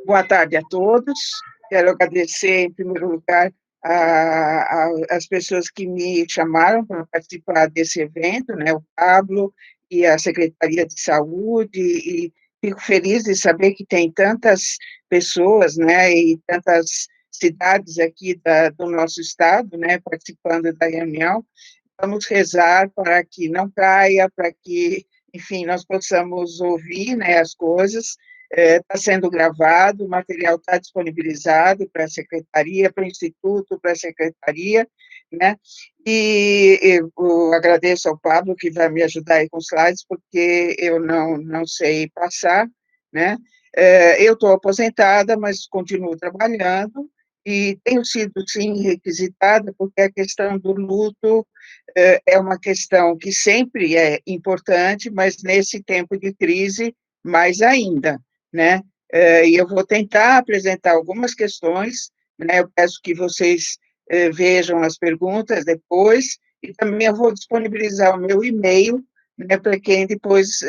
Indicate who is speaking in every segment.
Speaker 1: Boa tarde a todos. Quero agradecer, em primeiro lugar, as pessoas que me chamaram para participar desse evento, né, o Pablo e a Secretaria de Saúde, e fico feliz de saber que tem tantas pessoas, né, e tantas cidades aqui do nosso estado, né, participando da reunião. Vamos rezar para que não caia, para que, enfim, nós possamos ouvir, né, as coisas. Está sendo gravado, o material está disponibilizado para a secretaria, para o instituto, para a secretaria, né? E eu agradeço ao Pablo que vai me ajudar aí com os slides, porque eu não sei passar, né? Eu estou aposentada, mas continuo trabalhando e tenho sido, sim, requisitada, porque a questão do luto é uma questão que sempre é importante, mas nesse tempo de crise, mais ainda, né? E eu vou tentar apresentar algumas questões, né? Eu peço que vocês vejam as perguntas depois, e também eu vou disponibilizar o meu e-mail, né, para quem depois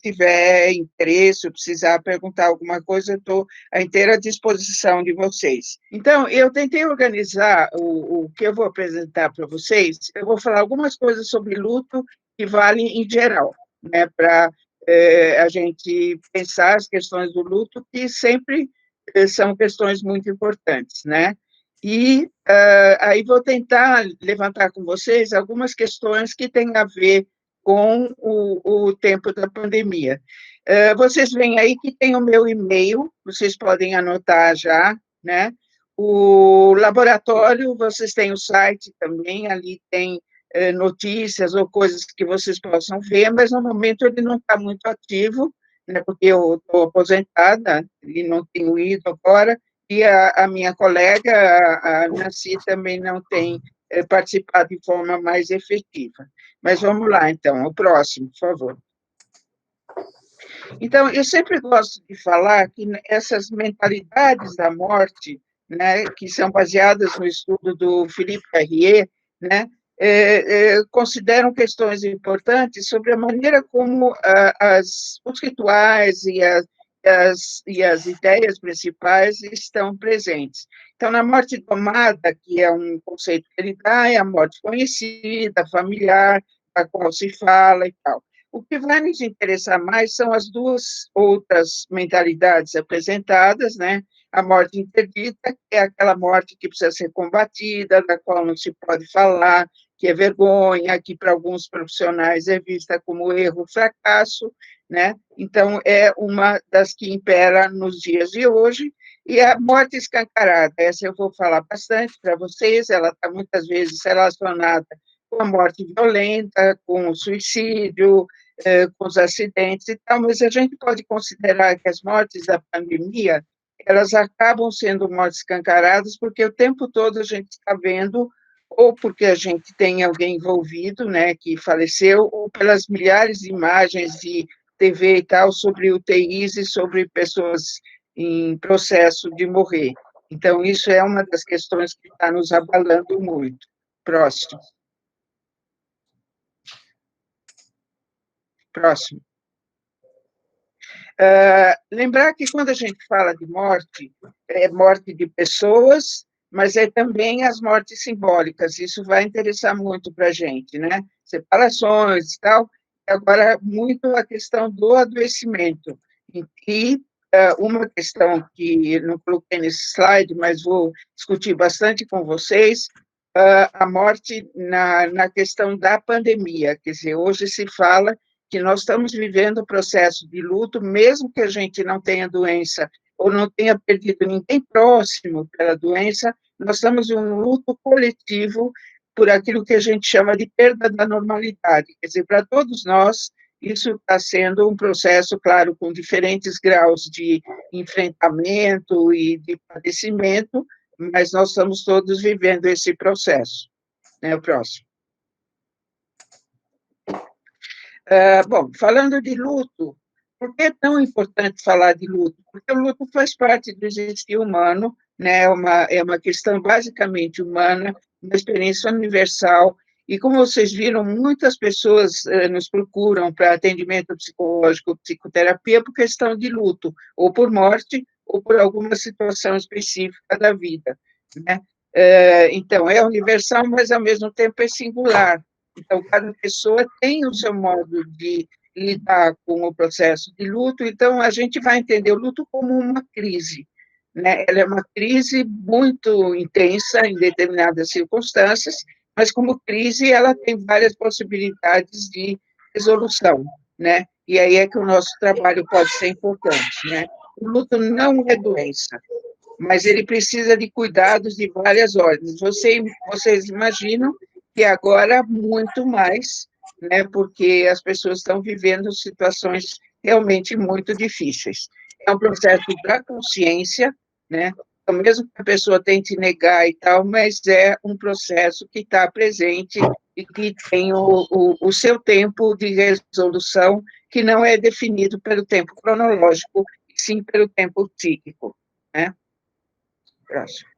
Speaker 1: tiver interesse ou precisar perguntar alguma coisa, eu estou à inteira disposição de vocês. Então, eu tentei organizar o que eu vou apresentar para vocês. Eu vou falar algumas coisas sobre luto que valem em geral, né, para a gente pensar as questões do luto, que sempre são questões muito importantes, né? E aí vou tentar levantar com vocês algumas questões que têm a ver com o tempo da pandemia. Vocês veem aí que tem o meu e-mail, vocês podem anotar já, né? O laboratório, vocês têm o site também, ali tem notícias ou coisas que vocês possam ver, mas no momento ele não está muito ativo, né, porque eu estou aposentada e não tenho ido agora, e a minha colega, a Nancy, também não tem participado de forma mais efetiva. Mas vamos lá, então, o próximo, por favor. Então, eu sempre gosto de falar que essas mentalidades da morte, né, que são baseadas no estudo do Philippe Carrier, né, consideram questões importantes sobre a maneira como os rituais e as ideias principais estão presentes. Então, na morte domada, que é um conceito que ele dá, é a morte conhecida, familiar, da qual se fala e tal. O que vai nos interessar mais são as duas outras mentalidades apresentadas, né? A morte interdita, que é aquela morte que precisa ser combatida, da qual não se pode falar, que é vergonha, que para alguns profissionais é vista como erro, fracasso, né? Então, é uma das que impera nos dias de hoje, e a morte escancarada, essa eu vou falar bastante para vocês, ela está muitas vezes relacionada com a morte violenta, com o suicídio, com os acidentes e tal, mas a gente pode considerar que as mortes da pandemia, elas acabam sendo mortes escancaradas, porque o tempo todo a gente está vendo, ou porque a gente tem alguém envolvido, né, que faleceu, ou pelas milhares de imagens de TV e tal, sobre UTIs e sobre pessoas em processo de morrer. Então, isso é uma das questões que está nos abalando muito. Próximo. Próximo. Lembrar que quando a gente fala de morte, é morte de pessoas, mas é também as mortes simbólicas, isso vai interessar muito para a gente, né? Separações e tal, agora muito a questão do adoecimento, e uma questão que não coloquei nesse slide, mas vou discutir bastante com vocês, a morte na questão da pandemia, quer dizer, hoje se fala que nós estamos vivendo um processo de luto, mesmo que a gente não tenha doença ou não tenha perdido ninguém próximo pela doença, nós estamos em um luto coletivo por aquilo que a gente chama de perda da normalidade. Quer dizer, para todos nós, isso está sendo um processo, claro, com diferentes graus de enfrentamento e de padecimento, mas nós estamos todos vivendo esse processo. O próximo. Bom, falando de luto, por que é tão importante falar de luto? Porque o luto faz parte do existir humano, né? É uma questão basicamente humana, uma experiência universal, e como vocês viram, muitas pessoas nos procuram para atendimento psicológico, psicoterapia, por questão de luto, ou por morte, ou por alguma situação específica da vida, né. Então, é universal, mas, ao mesmo tempo, é singular. Então, cada pessoa tem o seu modo de lidar com o processo de luto, então a gente vai entender o luto como uma crise, né. Ela é uma crise muito intensa em determinadas circunstâncias, mas como crise ela tem várias possibilidades de resolução, né. E aí é que o nosso trabalho pode ser importante, né. O luto não é doença, mas ele precisa de cuidados de várias ordens. Vocês imaginam que agora muito mais, né, porque as pessoas estão vivendo situações realmente muito difíceis. É um processo da consciência, né, então mesmo que a pessoa tente negar e tal, mas é um processo que está presente e que tem o seu tempo de resolução, que não é definido pelo tempo cronológico, e sim pelo tempo psíquico, né. Próximo.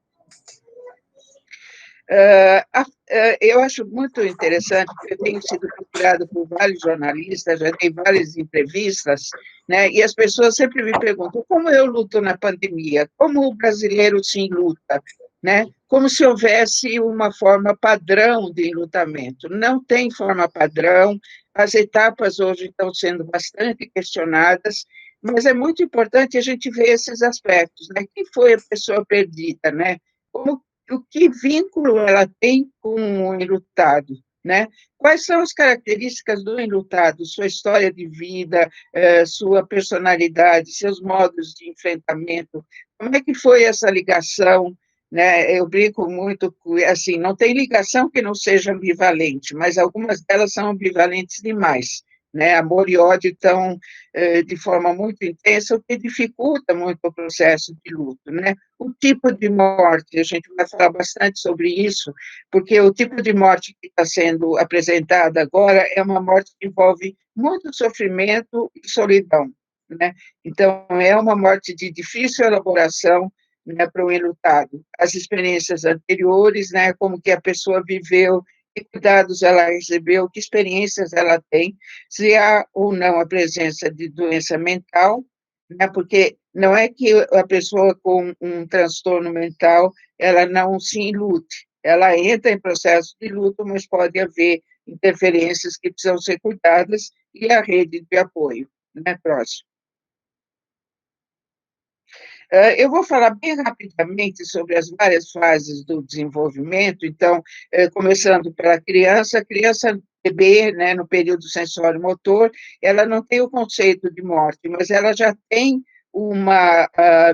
Speaker 1: Eu acho muito interessante, porque eu tenho sido procurada por vários jornalistas, já dei várias entrevistas, né, e as pessoas sempre me perguntam: "Como eu luto na pandemia? Como o brasileiro se enluta?", né, como se houvesse uma forma padrão de enlutamento. Não tem forma padrão, as etapas hoje estão sendo bastante questionadas, mas é muito importante a gente ver esses aspectos, né. Quem foi a pessoa perdida, né? Como o que vínculo ela tem com o enlutado, né? Quais são as características do enlutado, sua história de vida, sua personalidade, seus modos de enfrentamento, como é que foi essa ligação, né? Eu brinco muito com assim, não tem ligação que não seja ambivalente, mas algumas delas são ambivalentes demais, né? Amor e ódio estão, de forma muito intensa, o que dificulta muito o processo de luto, né? O tipo de morte, a gente vai falar bastante sobre isso, porque o tipo de morte que está sendo apresentada agora é uma morte que envolve muito sofrimento e solidão, né. Então, é uma morte de difícil elaboração, né, para o enlutado. As experiências anteriores, né, como que a pessoa viveu, que cuidados ela recebeu, que experiências ela tem, se há ou não a presença de doença mental, né, porque não é que a pessoa com um transtorno mental, ela não se enlute, ela entra em processo de luto, mas pode haver interferências que precisam ser cuidadas e a rede de apoio, né. Próximo. Eu vou falar bem rapidamente sobre as várias fases do desenvolvimento, então, começando pela criança, a criança bebê, né, no período sensório-motor, ela não tem o conceito de morte, mas ela já tem uma,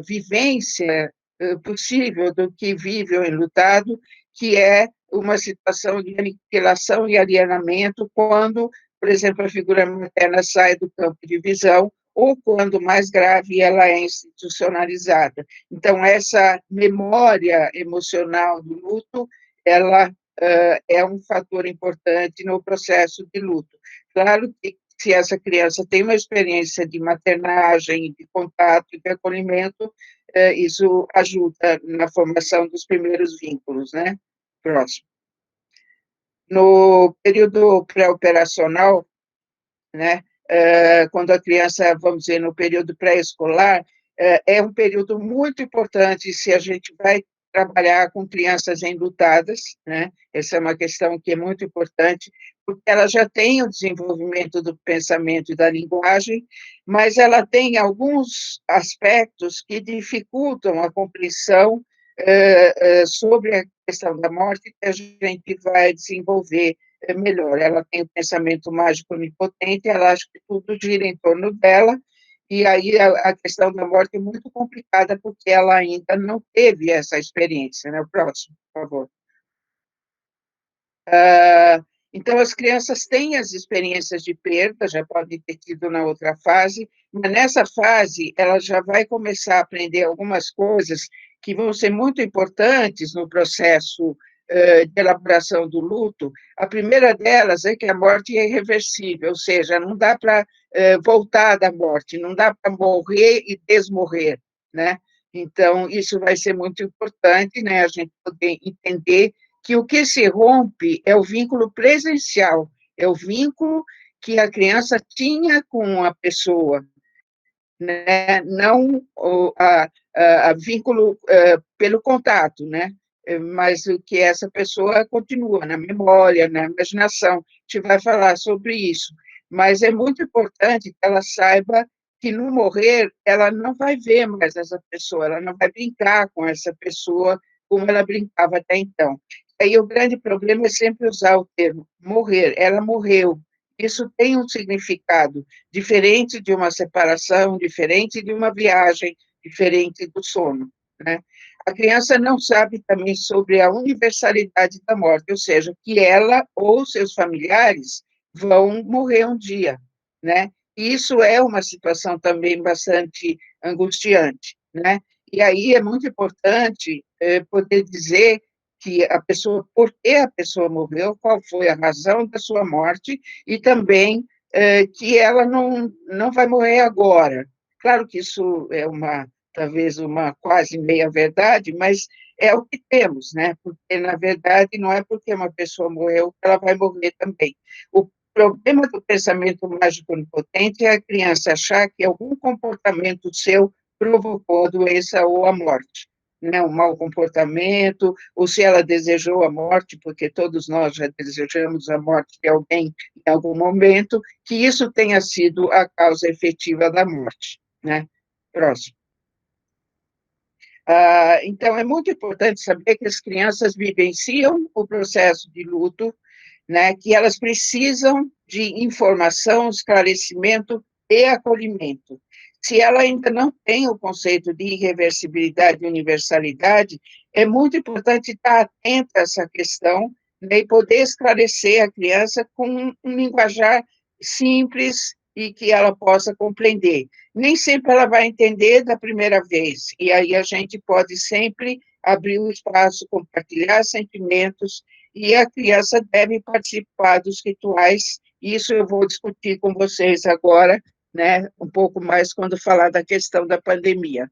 Speaker 1: vivência, possível do que vive o enlutado, que é uma situação de aniquilação e alienamento quando, por exemplo, a figura materna sai do campo de visão ou, quando mais grave, ela é institucionalizada. Então, essa memória emocional do luto, ela, é um fator importante no processo de luto. Claro que, se essa criança tem uma experiência de maternagem, de contato e de acolhimento, isso ajuda na formação dos primeiros vínculos, né. Próximo. No período pré-operacional, né, quando a criança, vamos dizer, no período pré-escolar, é um período muito importante se a gente vai trabalhar com crianças enlutadas, né, essa é uma questão que é muito importante, porque ela já tem o desenvolvimento do pensamento e da linguagem, mas ela tem alguns aspectos que dificultam a compreensão, sobre a questão da morte, que a gente vai desenvolver melhor. Ela tem o pensamento mágico onipotente, ela acha que tudo gira em torno dela, e aí a questão da morte é muito complicada, porque ela ainda não teve essa experiência, né. O próximo, por favor. Então as crianças têm as experiências de perda, já podem ter tido na outra fase, mas nessa fase ela já vai começar a aprender algumas coisas que vão ser muito importantes no processo, de elaboração do luto. A primeira delas é que a morte é irreversível, ou seja, não dá para, voltar da morte, não dá para morrer e desmorrer, né. Então isso vai ser muito importante, né, a gente poder entender que o que se rompe é o vínculo presencial, é o vínculo que a criança tinha com a pessoa, né, não a vínculo pelo contato, né, mas o que essa pessoa continua na memória, na imaginação. A gente vai falar sobre isso, mas é muito importante que ela saiba que no morrer ela não vai ver mais essa pessoa, ela não vai brincar com essa pessoa como ela brincava até então. Aí o grande problema é sempre usar o termo morrer. Ela morreu. Isso tem um significado diferente de uma separação, diferente de uma viagem, diferente do sono, né? A criança não sabe também sobre a universalidade da morte, ou seja, que ela ou seus familiares vão morrer um dia, né? E isso é uma situação também bastante angustiante, né? E aí é muito importante poder dizer que a pessoa, por que a pessoa morreu, qual foi a razão da sua morte, e também que ela não vai morrer agora. Claro que isso é talvez uma quase meia-verdade, mas é o que temos, né? Porque, na verdade, não é porque uma pessoa morreu que ela vai morrer também. O problema do pensamento mágico onipotente é a criança achar que algum comportamento seu provocou a doença ou a morte, né? Um mau comportamento, ou se ela desejou a morte, porque todos nós já desejamos a morte de alguém em algum momento, que isso tenha sido a causa efetiva da morte, né? Próximo. Então, é muito importante saber que as crianças vivenciam o processo de luto, né, que elas precisam de informação, esclarecimento e acolhimento. Se ela ainda não tem o conceito de irreversibilidade e universalidade, é muito importante estar atenta a essa questão, né, e poder esclarecer a criança com um linguajar simples e que ela possa compreender. Nem sempre ela vai entender da primeira vez, e aí a gente pode sempre abrir o espaço, compartilhar sentimentos, e a criança deve participar dos rituais. Isso eu vou discutir com vocês agora, né, um pouco mais quando falar da questão da pandemia.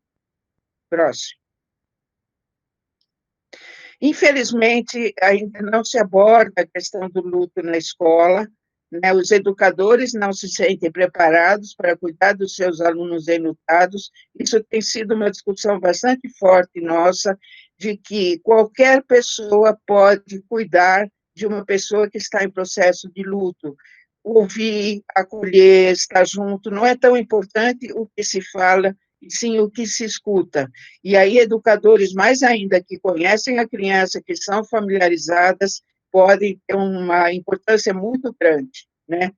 Speaker 1: Próximo. Infelizmente, ainda não se aborda a questão do luto na escola, né? Os educadores não se sentem preparados para cuidar dos seus alunos enlutados. Isso tem sido uma discussão bastante forte nossa, de que qualquer pessoa pode cuidar de uma pessoa que está em processo de luto. Ouvir, acolher, estar junto, não é tão importante o que se fala, e sim o que se escuta. E aí, educadores, mais ainda, que conhecem a criança, que são familiarizadas, podem ter uma importância muito grande, né?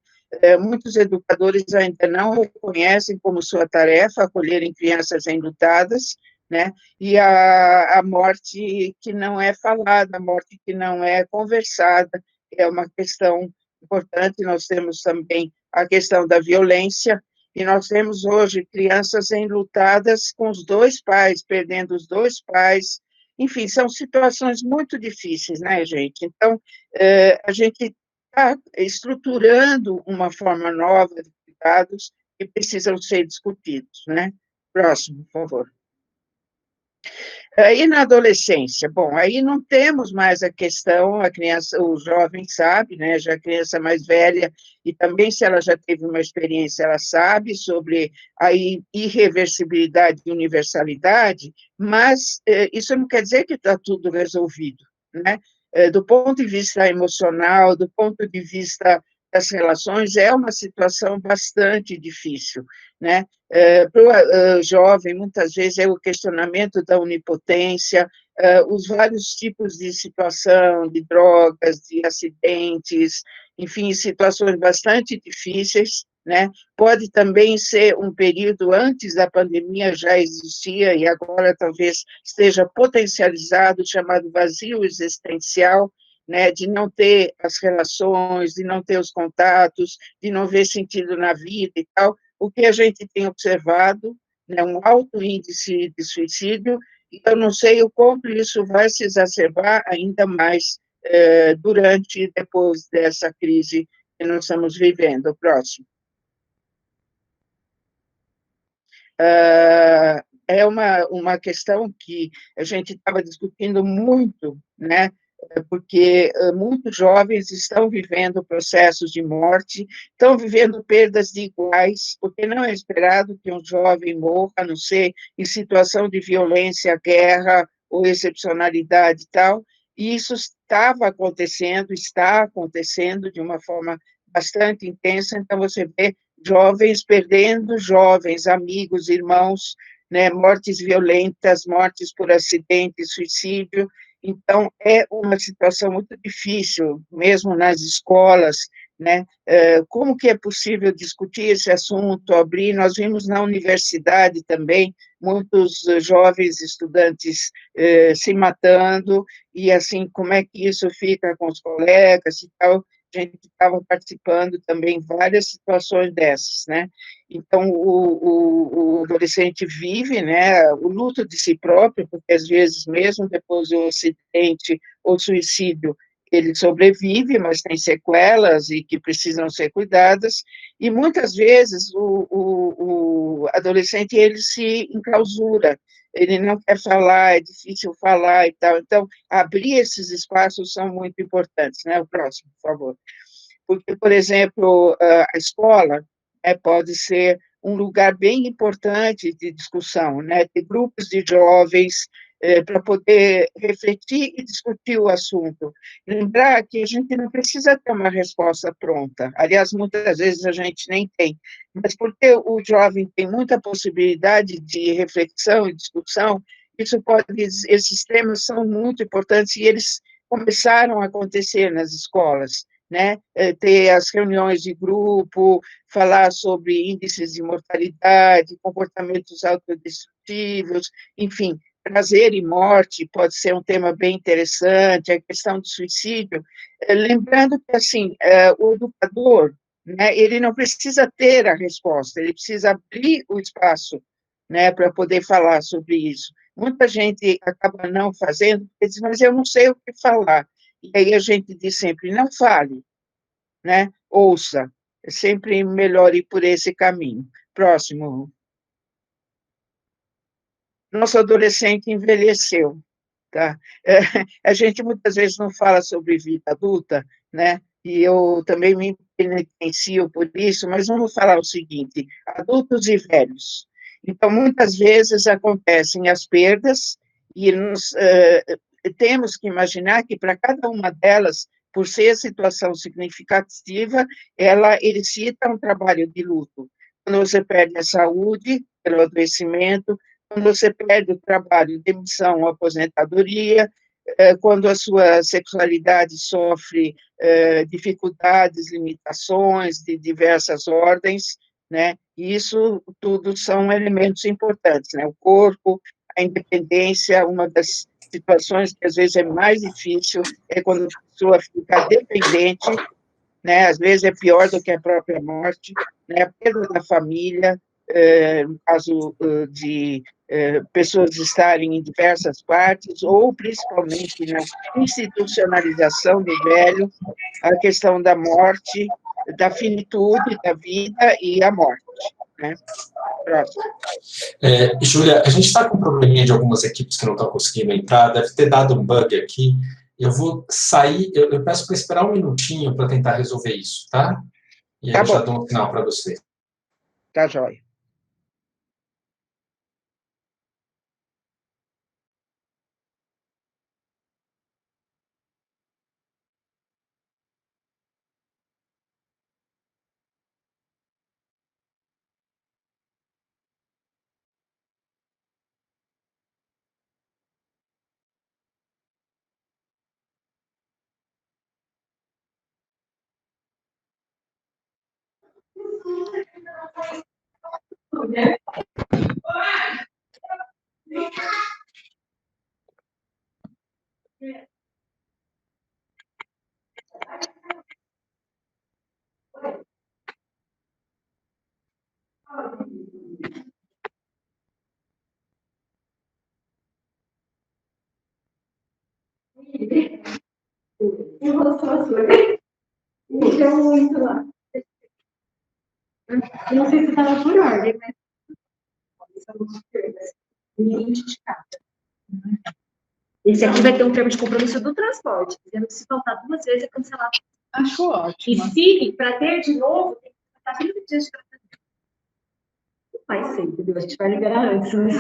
Speaker 1: Muitos educadores ainda não reconhecem como sua tarefa acolherem crianças enlutadas, né? E a morte que não é falada, a morte que não é conversada, é uma questão importante. Nós temos também a questão da violência, e nós temos hoje crianças enlutadas com os dois pais, perdendo os dois pais. Enfim, são situações muito difíceis, né, gente? Então, a gente está estruturando uma forma nova de cuidados que precisam ser discutidos, né? Próximo, por favor. E na adolescência? Bom, aí não temos mais a questão, a criança, o jovem sabe, né, já a criança mais velha, e também se ela já teve uma experiência, ela sabe sobre a irreversibilidade e universalidade, mas isso não quer dizer que está tudo resolvido, né? Do ponto de vista emocional, do ponto de vista das relações, é uma situação bastante difícil, né? Para o jovem, muitas vezes, é o questionamento da onipotência, os vários tipos de situação, de drogas, de acidentes, enfim, situações bastante difíceis, né? Pode também ser um período antes da pandemia, já existia, e agora talvez esteja potencializado, chamado vazio existencial, né, de não ter as relações, de não ter os contatos, de não ver sentido na vida e tal. O que a gente tem observado, né, um alto índice de suicídio, e eu não sei o quanto isso vai se exacerbar ainda mais durante e depois dessa crise que nós estamos vivendo. O próximo. É uma questão que a gente estava discutindo muito, né, porque muitos jovens estão vivendo processos de morte, estão vivendo perdas de iguais, porque não é esperado que um jovem morra, a não ser em situação de violência, guerra ou excepcionalidade e tal, e isso estava acontecendo, está acontecendo de uma forma bastante intensa, então você vê jovens perdendo jovens, amigos, irmãos, né, mortes violentas, mortes por acidente, suicídio. Então, é uma situação muito difícil, mesmo nas escolas, né? Como que é possível discutir esse assunto, abrir? Nós vimos na universidade também muitos jovens estudantes se matando, e assim, como é que isso fica com os colegas e tal? A gente estava participando também de várias situações dessas, né? Então, o adolescente vive, né, o luto de si próprio, porque às vezes, mesmo depois do acidente ou suicídio, ele sobrevive, mas tem sequelas e que precisam ser cuidadas, e muitas vezes o adolescente, ele se enclausura, ele não quer falar, é difícil falar e tal, então, abrir esses espaços são muito importantes, né? O próximo, por favor. Porque, por exemplo, a escola pode ser um lugar bem importante de discussão, né? Ter grupos de jovens para poder refletir e discutir o assunto. Lembrar que a gente não precisa ter uma resposta pronta, aliás, muitas vezes a gente nem tem, mas porque o jovem tem muita possibilidade de reflexão e discussão, isso pode, esses temas são muito importantes e eles começaram a acontecer nas escolas, né, ter as reuniões de grupo, falar sobre índices de mortalidade, comportamentos autodestrutivos, enfim, prazer e morte pode ser um tema bem interessante, a questão do suicídio, lembrando que, assim, o educador, né, ele não precisa ter a resposta, ele precisa abrir o espaço, né, para poder falar sobre isso. Muita gente acaba não fazendo, porque diz, mas eu não sei o que falar. E aí a gente diz sempre, não fale, né? Ouça, é sempre melhor ir por esse caminho. Próximo. Nosso adolescente envelheceu, tá? A gente muitas vezes não fala sobre vida adulta, né? E eu também me penitencio por isso, mas vamos falar o seguinte: adultos e velhos. Então, muitas vezes acontecem as perdas e temos que imaginar que para cada uma delas, por ser situação significativa, ela elicita um trabalho de luto. Quando você perde a saúde pelo adoecimento, quando você perde o trabalho, demissão ou aposentadoria, quando a sua sexualidade sofre dificuldades, limitações de diversas ordens, né? E isso tudo são elementos importantes, né? O corpo, a independência, uma das situações que às vezes é mais difícil é quando a pessoa fica dependente, né? Às vezes é pior do que a própria morte, né? A perda da família, no caso de pessoas estarem em diversas partes, ou principalmente na institucionalização do velho, a questão da morte, da finitude da vida e a morte, né? Próximo.
Speaker 2: Júlia, a gente está com um probleminha de algumas equipes que não estão conseguindo entrar, deve ter dado um bug aqui. Eu vou sair, eu peço para esperar um minutinho para tentar resolver isso, tá? E aí
Speaker 1: Tá
Speaker 2: eu já
Speaker 1: bom,
Speaker 2: dou um sinal para você.
Speaker 1: tá jóia.
Speaker 3: Mexeu muito lá. Eu não sei se estava por ordem, mas são as perdas.
Speaker 4: Esse aqui vai ter um termo de compromisso do transporte, dizendo que se faltar 2 vezes é cancelado.
Speaker 5: Acho ótimo.
Speaker 4: E se, para ter de novo, tem que passar 30 dias de tratamento. Não vai ser, entendeu? A gente vai liberar antes, mas...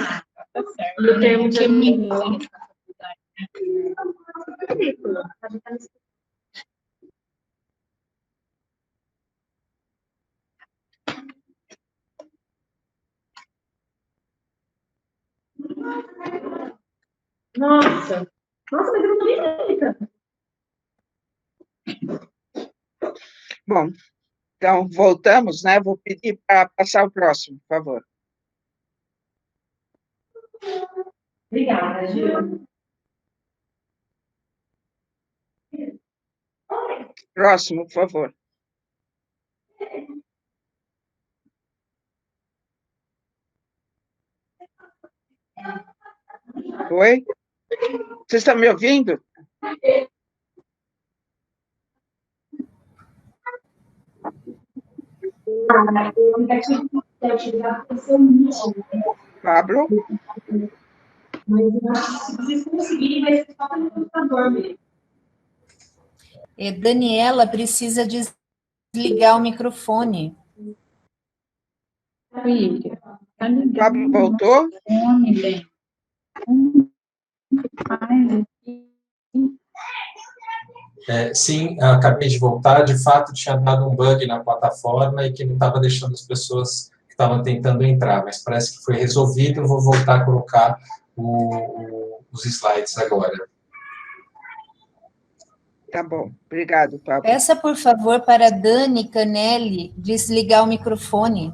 Speaker 5: Tá certo.
Speaker 4: No termo de...
Speaker 5: Que menina.
Speaker 4: Nossa, mas eu não tô nem lembra.
Speaker 1: Bom, então, voltamos, né? Vou pedir para passar o próximo, por favor.
Speaker 4: Obrigada, Gil.
Speaker 1: Próximo, por favor. Oi? Vocês estão me ouvindo? Pablo?
Speaker 4: Mas se vocês conseguirem, vai ser só pelo computador mesmo.
Speaker 6: Daniela precisa desligar o microfone.
Speaker 5: Filha, tá ligado?
Speaker 1: Pablo voltou?
Speaker 5: Fone, bem. Faz
Speaker 2: Sim, acabei de voltar. De fato, tinha dado um bug na plataforma e que não estava deixando as pessoas que estavam tentando entrar, mas parece que foi resolvido. Eu vou voltar a colocar os slides agora.
Speaker 1: Tá bom, obrigado, Pablo.
Speaker 6: Peça, por favor, para a Dani Canelli desligar o microfone.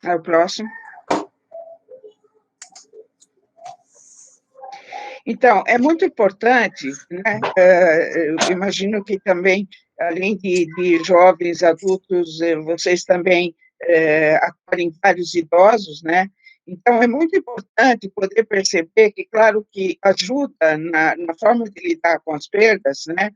Speaker 1: É o próximo. Então, é muito importante, né? Eu imagino que também, além de jovens adultos, vocês também acolhem vários idosos, né? Então, é muito importante poder perceber que, claro, que ajuda na forma de lidar com as perdas, né?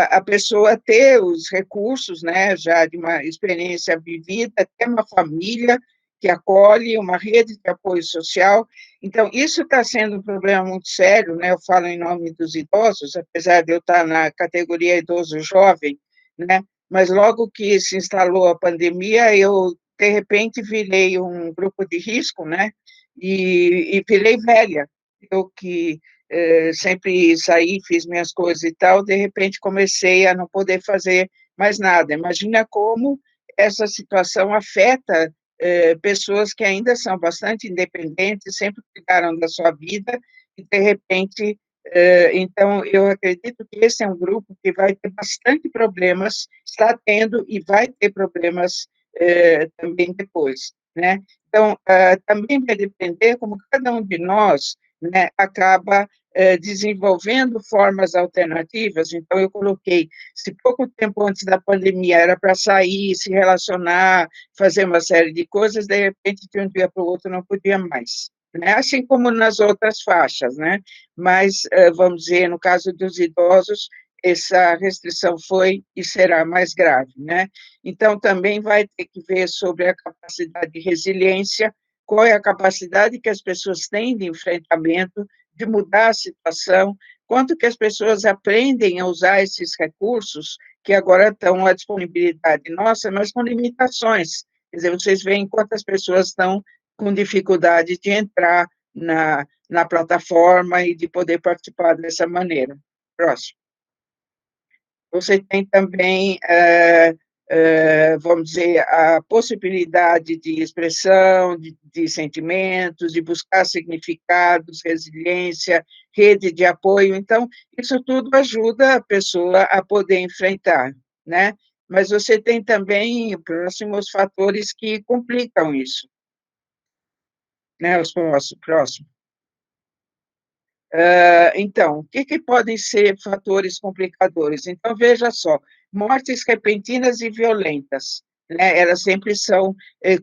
Speaker 1: A pessoa ter os recursos, né, já de uma experiência vivida, ter uma família que acolhe, uma rede de apoio social. Então, isso está sendo um problema muito sério, né? Eu falo em nome dos idosos, apesar de eu estar na categoria idoso jovem, né? Mas logo que se instalou a pandemia, eu, de repente, virei um grupo de risco, né? E virei velha. Eu que sempre saí, fiz minhas coisas e tal, de repente comecei a não poder fazer mais nada. Imagina como essa situação afeta pessoas que ainda são bastante independentes, sempre cuidaram da sua vida, e, de repente, então, eu acredito que esse é um grupo que vai ter bastante problemas, está tendo e vai ter problemas também depois, né? Então, também vai depender como cada um de nós, né, acaba desenvolvendo formas alternativas. Então, eu coloquei, se pouco tempo antes da pandemia era para sair, se relacionar, fazer uma série de coisas, de repente, de um dia para o outro, não podia mais, né? Assim como nas outras faixas, né? Mas, vamos dizer, no caso dos idosos, essa restrição foi e será mais grave, né? Então, também vai ter que ver sobre a capacidade de resiliência, qual é a capacidade que as pessoas têm de enfrentamento, de mudar a situação, quanto que as pessoas aprendem a usar esses recursos que agora estão à disponibilidade nossa, mas com limitações. Quer dizer, vocês veem quantas pessoas estão com dificuldade de entrar na plataforma e de poder participar dessa maneira. Próximo. Você tem também, vamos dizer, a possibilidade de expressão de sentimentos, de buscar significados, resiliência, rede de apoio. Então, isso tudo ajuda a pessoa a poder enfrentar, né? Mas você tem também próximos fatores que complicam isso, né? Os próximos. Então, o que podem ser fatores complicadores? Então, veja só, mortes repentinas e violentas, né? Elas sempre são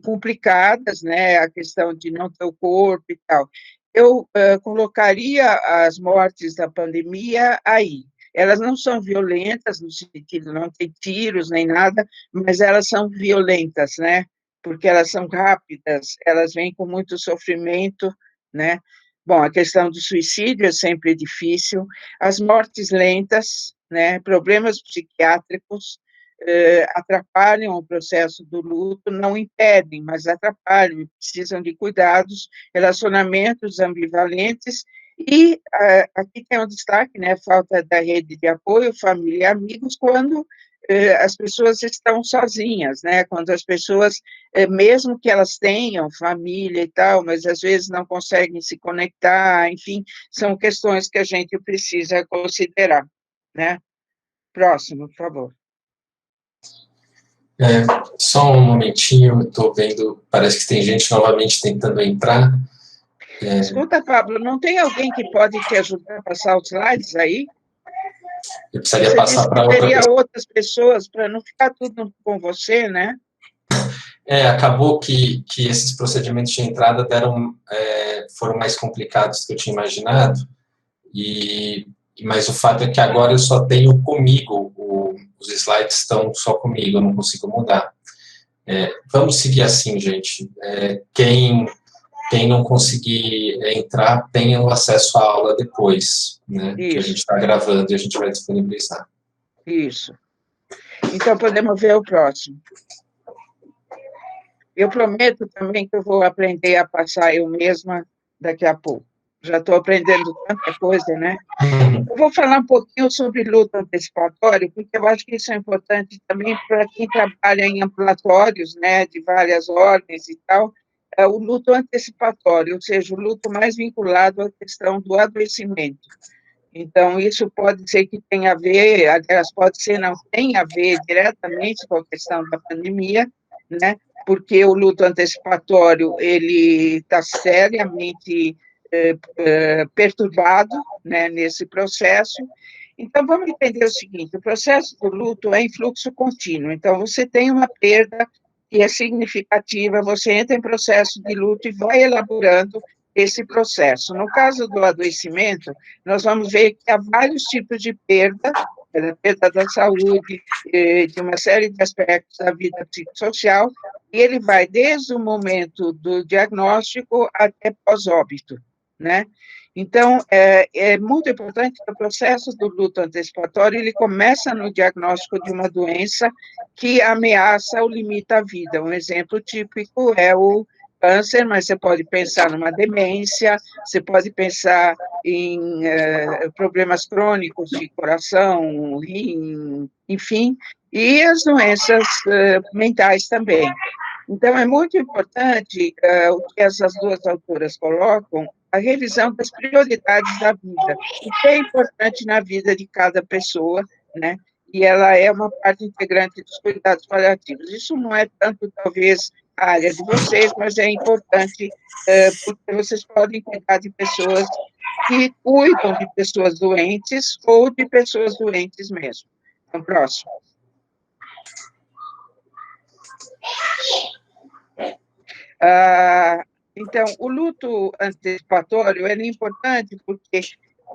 Speaker 1: complicadas, né? A questão de não ter o corpo e tal. Eu colocaria as mortes da pandemia aí. Elas não são violentas, no sentido, não tem tiros nem nada, mas elas são violentas, né? Porque elas são rápidas, elas vêm com muito sofrimento, né? Bom, a questão do suicídio é sempre difícil, as mortes lentas, né? Problemas psiquiátricos atrapalham o processo do luto, não impedem, mas atrapalham, e precisam de cuidados, relacionamentos ambivalentes, e aqui tem um destaque, né? Falta da rede de apoio, família e amigos, quando as pessoas estão sozinhas, né? Quando as pessoas, mesmo que elas tenham família e tal, mas às vezes não conseguem se conectar, enfim, são questões que a gente precisa considerar, né? Próximo, por favor.
Speaker 2: Só um momentinho, estou vendo, parece que tem gente novamente tentando entrar.
Speaker 1: Escuta, Pablo, não tem alguém que pode te ajudar a passar os slides aí?
Speaker 2: Eu precisaria
Speaker 1: Você
Speaker 2: passar
Speaker 1: disse
Speaker 2: para
Speaker 1: que
Speaker 2: outra
Speaker 1: teria
Speaker 2: pessoa.
Speaker 1: outras pessoas, para não ficar tudo com você, né?
Speaker 2: Acabou que esses procedimentos de entrada foram mais complicados do que eu tinha imaginado, mas o fato é que agora eu só tenho comigo, os slides estão só comigo, eu não consigo mudar. Vamos seguir assim, gente. Quem não conseguir entrar, tenha o acesso à aula depois, né? Que a gente está gravando e a gente vai disponibilizar.
Speaker 1: Isso. Então, podemos ver o próximo. Eu prometo também que eu vou aprender a passar eu mesma daqui a pouco. Já estou aprendendo tanta coisa, né? Eu vou falar um pouquinho sobre luta antecipatória, porque eu acho que isso é importante também para quem trabalha em ambulatórios, né, de várias ordens e tal, o luto antecipatório, ou seja, o luto mais vinculado à questão do adoecimento. Então, isso pode ser que tenha a ver, aliás, pode ser não tem a ver diretamente com a questão da pandemia, né? Porque o luto antecipatório, ele está seriamente perturbado, né, nesse processo. Então, vamos entender o seguinte, o processo do luto é em fluxo contínuo, então, você tem uma perda que é significativa, você entra em processo de luto e vai elaborando esse processo. No caso do adoecimento, nós vamos ver que há vários tipos de perda, perda da saúde, de uma série de aspectos da vida psicossocial, e ele vai desde o momento do diagnóstico até pós-óbito, né? Então, é muito importante que o processo do luto antecipatório, ele começa no diagnóstico de uma doença que ameaça ou limita a vida. Um exemplo típico é o câncer, mas você pode pensar numa demência, você pode pensar em problemas crônicos de coração, rim, enfim, e as doenças mentais também. Então, é muito importante o que essas duas autoras colocam, a revisão das prioridades da vida, o que é importante na vida de cada pessoa, né? E ela é uma parte integrante dos cuidados paliativos. Isso não é tanto, talvez, a área de vocês, mas é importante porque vocês podem cuidar de pessoas que cuidam de pessoas doentes ou de pessoas doentes mesmo. Então, próximo. Então, o luto antecipatório é importante porque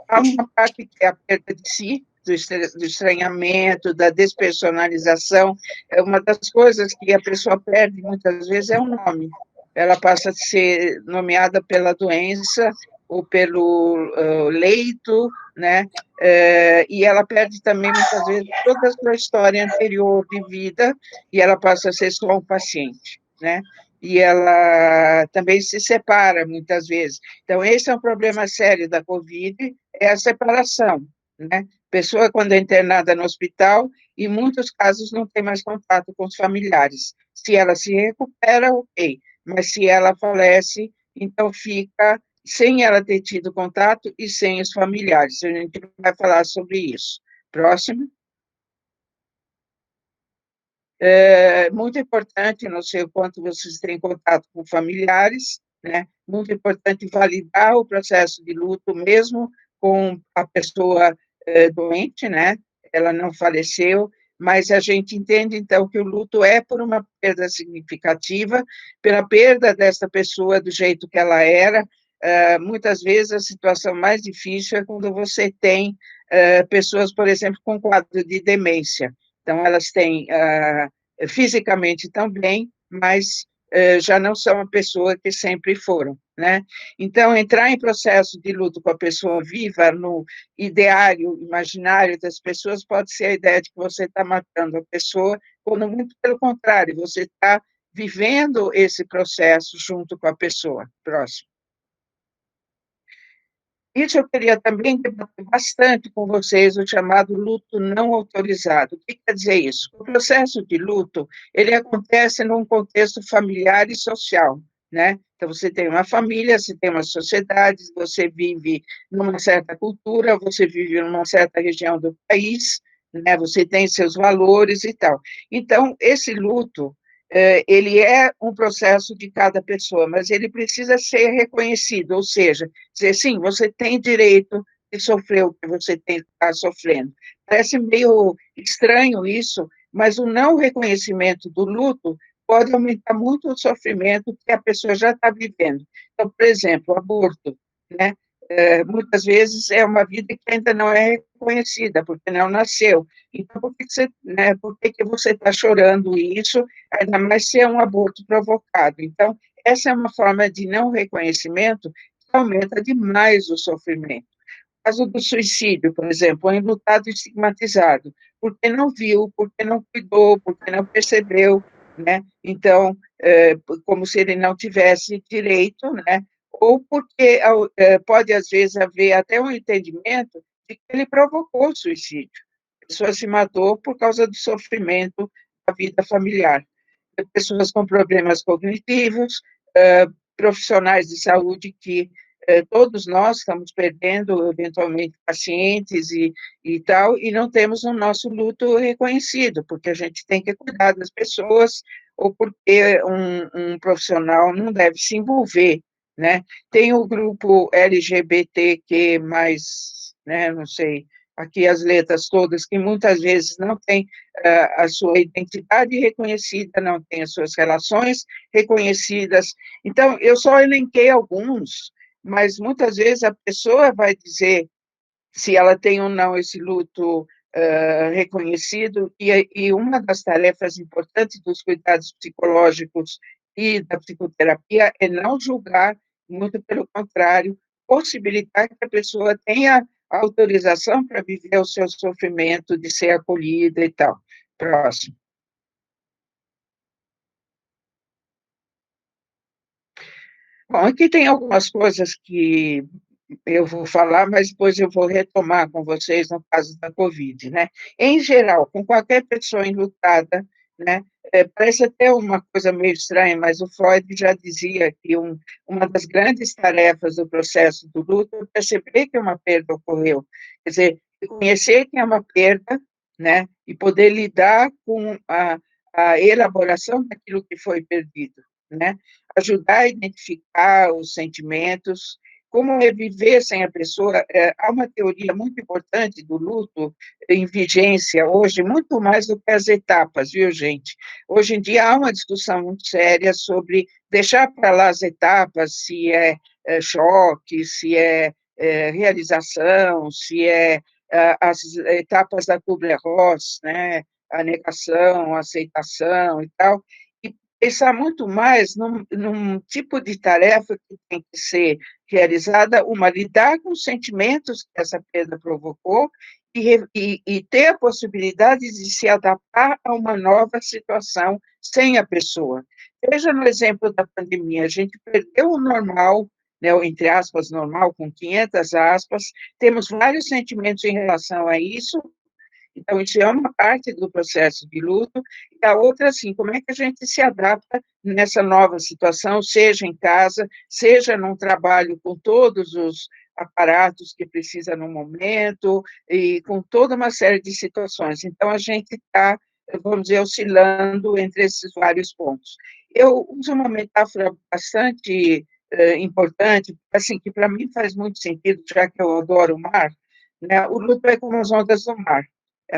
Speaker 1: há uma parte que é a perda de si, do estranhamento, da despersonalização. É uma das coisas que a pessoa perde muitas vezes é o nome. Ela passa a ser nomeada pela doença ou pelo leito, né? E ela perde também, muitas vezes, toda a sua história anterior de vida e ela passa a ser só um paciente, né? E ela também se separa muitas vezes. Então, esse é um problema sério da Covid, é a separação, né? Pessoa, quando é internada no hospital, em muitos casos não tem mais contato com os familiares. Se ela se recupera, ok, mas se ela falece, então fica sem ela ter tido contato e sem os familiares. A gente vai falar sobre isso. Próximo. É muito importante, não sei o quanto vocês têm contato com familiares, né? Muito importante validar o processo de luto, mesmo com a pessoa doente, né? Ela não faleceu, mas a gente entende, então, que o luto é por uma perda significativa, pela perda desta pessoa do jeito que ela era. Muitas vezes a situação mais difícil é quando você tem pessoas, por exemplo, com quadro de demência. Então, elas têm fisicamente também, mas já não são a pessoa que sempre foram, né? Então, entrar em processo de luto com a pessoa viva, no ideário, imaginário das pessoas, pode ser a ideia de que você está matando a pessoa, quando muito pelo contrário, você está vivendo esse processo junto com a pessoa. Próximo. Isso eu queria também debater bastante com vocês, o chamado luto não autorizado. O que quer dizer isso? O processo de luto, ele acontece num contexto familiar e social, né? Então, você tem uma família, você tem uma sociedade, você vive numa certa cultura, você vive numa certa região do país, né? Você tem seus valores e tal. Então, esse luto, ele é um processo de cada pessoa, mas ele precisa ser reconhecido, ou seja, dizer, sim, você tem direito de sofrer o que você está sofrendo. Parece meio estranho isso, mas o não reconhecimento do luto pode aumentar muito o sofrimento que a pessoa já está vivendo. Então, por exemplo, o aborto, né? Muitas vezes é uma vida que ainda não é reconhecida, porque não nasceu. Então, por que você está chorando isso, ainda mais se é um aborto provocado? Então, essa é uma forma de não reconhecimento que aumenta demais o sofrimento. O caso do suicídio, por exemplo, é enlutado e estigmatizado, porque não viu, porque não cuidou, porque não percebeu, né? Então, como se ele não tivesse direito, né? Ou porque pode, às vezes, haver até um entendimento de que ele provocou o suicídio. A pessoa se matou por causa do sofrimento da vida familiar. Pessoas com problemas cognitivos, profissionais de saúde que todos nós estamos perdendo, eventualmente, pacientes e tal, e não temos o nosso luto reconhecido, porque a gente tem que cuidar das pessoas, ou porque um profissional não deve se envolver, né? Tem o grupo LGBTQ+, né, não sei, aqui as letras todas, que muitas vezes não tem a sua identidade reconhecida, não tem as suas relações reconhecidas. Então, eu só elenquei alguns, mas muitas vezes a pessoa vai dizer se ela tem ou não esse luto reconhecido, e uma das tarefas importantes dos cuidados psicológicos e da psicoterapia é não julgar, muito pelo contrário, possibilitar que a pessoa tenha autorização para viver o seu sofrimento, de ser acolhida e tal. Próximo. Bom, aqui tem algumas coisas que eu vou falar, mas depois eu vou retomar com vocês no caso da Covid, né? Em geral, com qualquer pessoa enlutada, né? Parece até uma coisa meio estranha, mas o Freud já dizia que uma das grandes tarefas do processo do luto é perceber que uma perda ocorreu, quer dizer, reconhecer que é uma perda, né? E poder lidar com a elaboração daquilo que foi perdido, né? Ajudar a identificar os sentimentos, como reviver sem a pessoa. Há uma teoria muito importante do luto em vigência hoje, muito mais do que as etapas, viu, gente? Hoje em dia há uma discussão muito séria sobre deixar para lá as etapas, se é choque, se é realização, se é as etapas da Kubler-Ross, né? A negação, a aceitação e tal, pensar muito mais num tipo de tarefa que tem que ser realizada, lidar com os sentimentos que essa perda provocou e ter a possibilidade de se adaptar a uma nova situação sem a pessoa. Veja no exemplo da pandemia, a gente perdeu o normal, né, o, entre aspas, normal, com 500 aspas, temos vários sentimentos em relação a isso. Então, isso é uma parte do processo de luto, e a outra, assim, como é que a gente se adapta nessa nova situação, seja em casa, seja num trabalho com todos os aparatos que precisa no momento, e com toda uma série de situações. Então, a gente está, vamos dizer, oscilando entre esses vários pontos. Eu uso uma metáfora bastante importante, assim, que para mim faz muito sentido, já que eu adoro o mar, né? O luto é como as ondas do mar.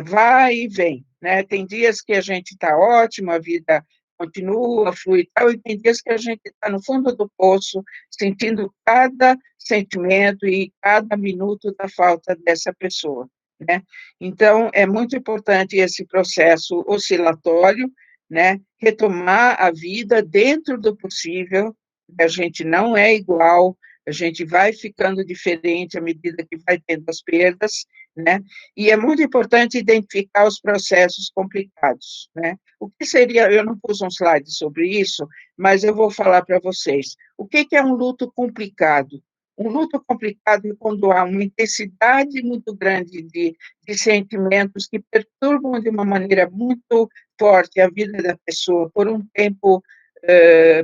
Speaker 1: vai e vem, né? Tem dias que a gente está ótimo, a vida continua, flui e tal, e tem dias que a gente está no fundo do poço, sentindo cada sentimento e cada minuto da falta dessa pessoa, né? Então, é muito importante esse processo oscilatório, né? Retomar a vida dentro do possível, a gente não é igual, a gente vai ficando diferente à medida que vai tendo as perdas, né? E é muito importante identificar os processos complicados, né? O que seria, eu não pus um slide sobre isso, mas eu vou falar para vocês. O que é um luto complicado? Um luto complicado é quando há uma intensidade muito grande de sentimentos que perturbam de uma maneira muito forte a vida da pessoa por um tempo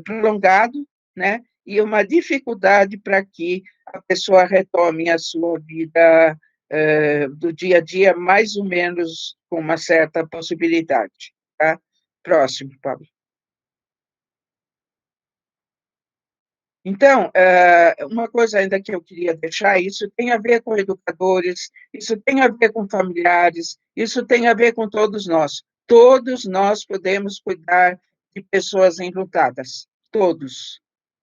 Speaker 1: prolongado, né? E uma dificuldade para que a pessoa retome a sua vida do dia a dia, mais ou menos com uma certa possibilidade. Tá? Próximo, Pablo. Então, uma coisa ainda que eu queria deixar, isso tem a ver com educadores, isso tem a ver com familiares, isso tem a ver com todos nós. Todos nós podemos cuidar de pessoas enlutadas, todos,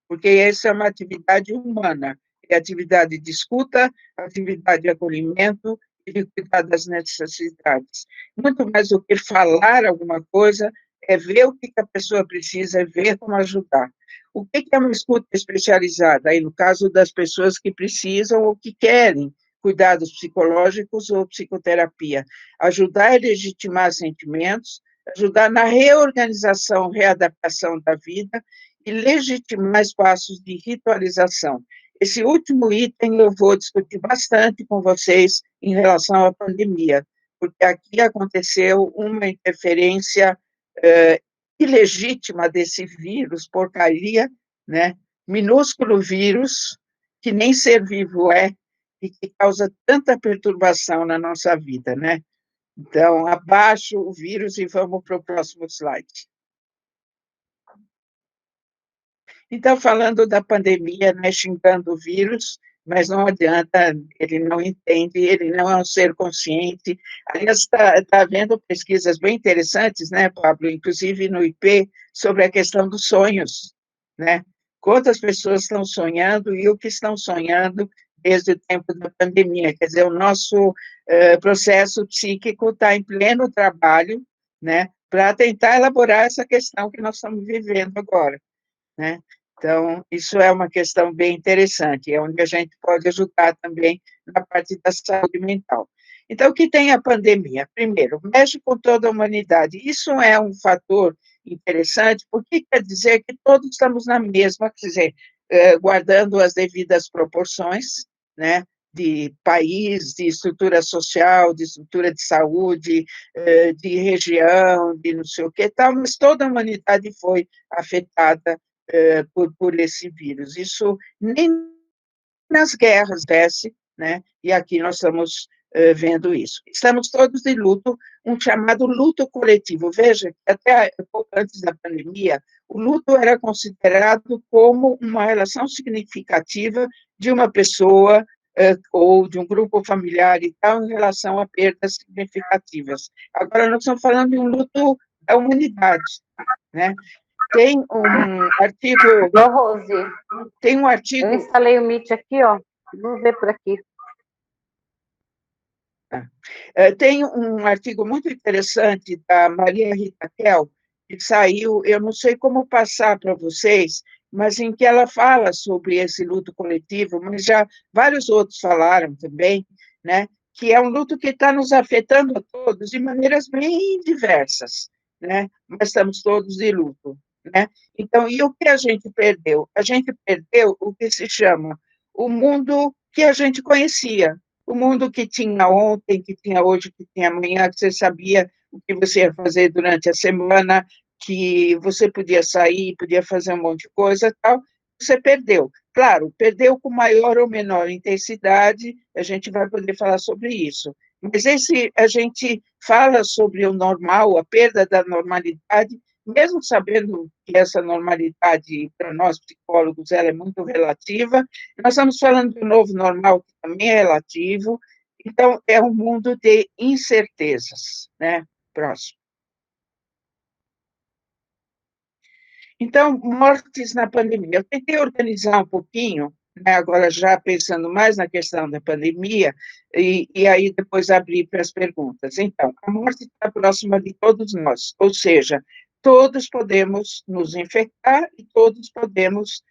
Speaker 1: porque essa é uma atividade humana, é atividade de escuta, atividade de acolhimento e de cuidar das necessidades. Muito mais do que falar alguma coisa, é ver o que a pessoa precisa, é ver como ajudar. O que é uma escuta especializada? Aí, no caso das pessoas que precisam ou que querem cuidados psicológicos ou psicoterapia. Ajudar a legitimar sentimentos, ajudar na reorganização, readaptação da vida e legitimar espaços de ritualização. Esse último item eu vou discutir bastante com vocês em relação à pandemia, porque aqui aconteceu uma interferência ilegítima desse vírus, porcaria, né? Minúsculo vírus, que nem ser vivo é, e que causa tanta perturbação na nossa vida, né? Então, abaixo o vírus e vamos para o próximo slide. Então, falando da pandemia, né, xingando o vírus, mas não adianta, ele não entende, ele não é um ser consciente. Aliás, está havendo pesquisas bem interessantes, né, Pablo, inclusive no IP, sobre a questão dos sonhos, né? Quantas pessoas estão sonhando e o que estão sonhando desde o tempo da pandemia. Quer dizer, o nosso processo psíquico está em pleno trabalho, né, para tentar elaborar essa questão que nós estamos vivendo agora, né? Então, isso é uma questão bem interessante, é onde a gente pode ajudar também na parte da saúde mental. Então, o que tem a pandemia? Primeiro, mexe com toda a humanidade. Isso é um fator interessante, porque quer dizer que todos estamos na mesma, quer dizer, guardando as devidas proporções, né, de país, de estrutura social, de estrutura de saúde, de região, de não sei o que tal, mas toda a humanidade foi afetada por esse vírus. Isso nem nas guerras desce, né? E aqui nós estamos vendo isso. Estamos todos de luto, um chamado luto coletivo. Veja, até antes da pandemia, o luto era considerado como uma relação significativa de uma pessoa ou de um grupo familiar e tal, em relação a perdas significativas. Agora, nós estamos falando de um luto da humanidade, né? Tem um artigo.
Speaker 7: Ô, Rose,
Speaker 1: Tem um artigo.
Speaker 7: eu instalei o Meet aqui, ó. Vamos ver por aqui.
Speaker 1: Tem um artigo muito interessante da Maria Rita Kel, que saiu, eu não sei como passar para vocês, mas em que ela fala sobre esse luto coletivo, mas já vários outros falaram também, né? Que é um luto que está nos afetando a todos de maneiras bem diversas, né? Mas estamos todos de luto, né? Então, e o que a gente perdeu? A gente perdeu o que se chama o mundo que a gente conhecia, o mundo que tinha ontem, que tinha hoje, que tinha amanhã, que você sabia o que você ia fazer durante a semana, que você podia sair, podia fazer um monte de coisa, tal, você perdeu. Claro, perdeu com maior ou menor intensidade, a gente vai poder falar sobre isso. Mas a gente fala sobre o normal, a perda da normalidade, mesmo sabendo que essa normalidade, para nós psicólogos, ela é muito relativa, nós estamos falando do novo normal, que também é relativo, Então, é um mundo de incertezas, né? Próximo. Então, mortes na pandemia. Eu tentei organizar um pouquinho, né, agora já pensando mais na questão da pandemia, e aí depois abrir para as perguntas. Então, a morte está próxima de todos nós, ou seja, todos podemos nos infectar e todos podemos,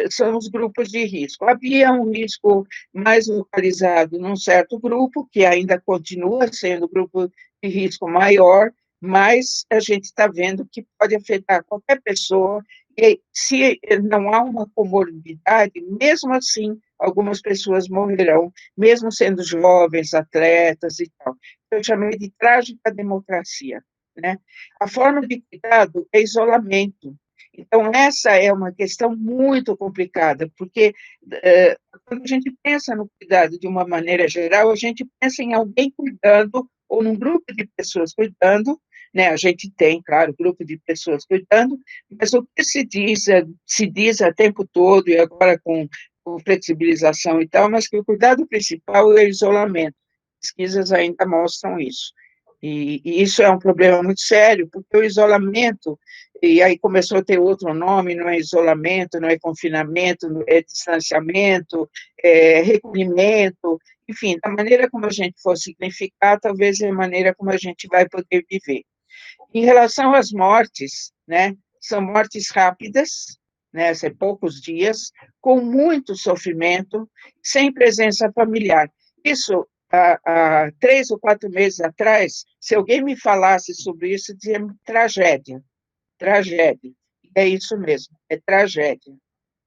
Speaker 1: são os grupos de risco. Havia um risco mais localizado num certo grupo, que ainda continua sendo o grupo de risco maior, mas a gente está vendo que pode afetar qualquer pessoa, e se não há uma comorbidade, mesmo assim, algumas pessoas morrerão, mesmo sendo jovens, atletas e tal. Eu chamei de trágica democracia, né? A forma de cuidado é isolamento. Então, essa é uma questão muito complicada, porque quando a gente pensa no cuidado de uma maneira geral, a gente pensa em alguém cuidando, ou num grupo de pessoas cuidando, né? A gente tem, claro, grupo de pessoas cuidando, mas o que se diz o tempo todo, e agora com flexibilização e tal, mas que o cuidado principal é o isolamento. Pesquisas ainda mostram isso. E isso é um problema muito sério, porque o isolamento, e aí começou a ter outro nome, não é isolamento, não é confinamento, é distanciamento, é recolhimento, enfim, da maneira como a gente for significar, talvez é a maneira como a gente vai poder viver. Em relação às mortes, né, são mortes rápidas, né, são poucos dias, com muito sofrimento, sem presença familiar. Isso, há 3 ou 4 meses atrás, se alguém me falasse sobre isso, dizia tragédia, tragédia. É isso mesmo, é tragédia,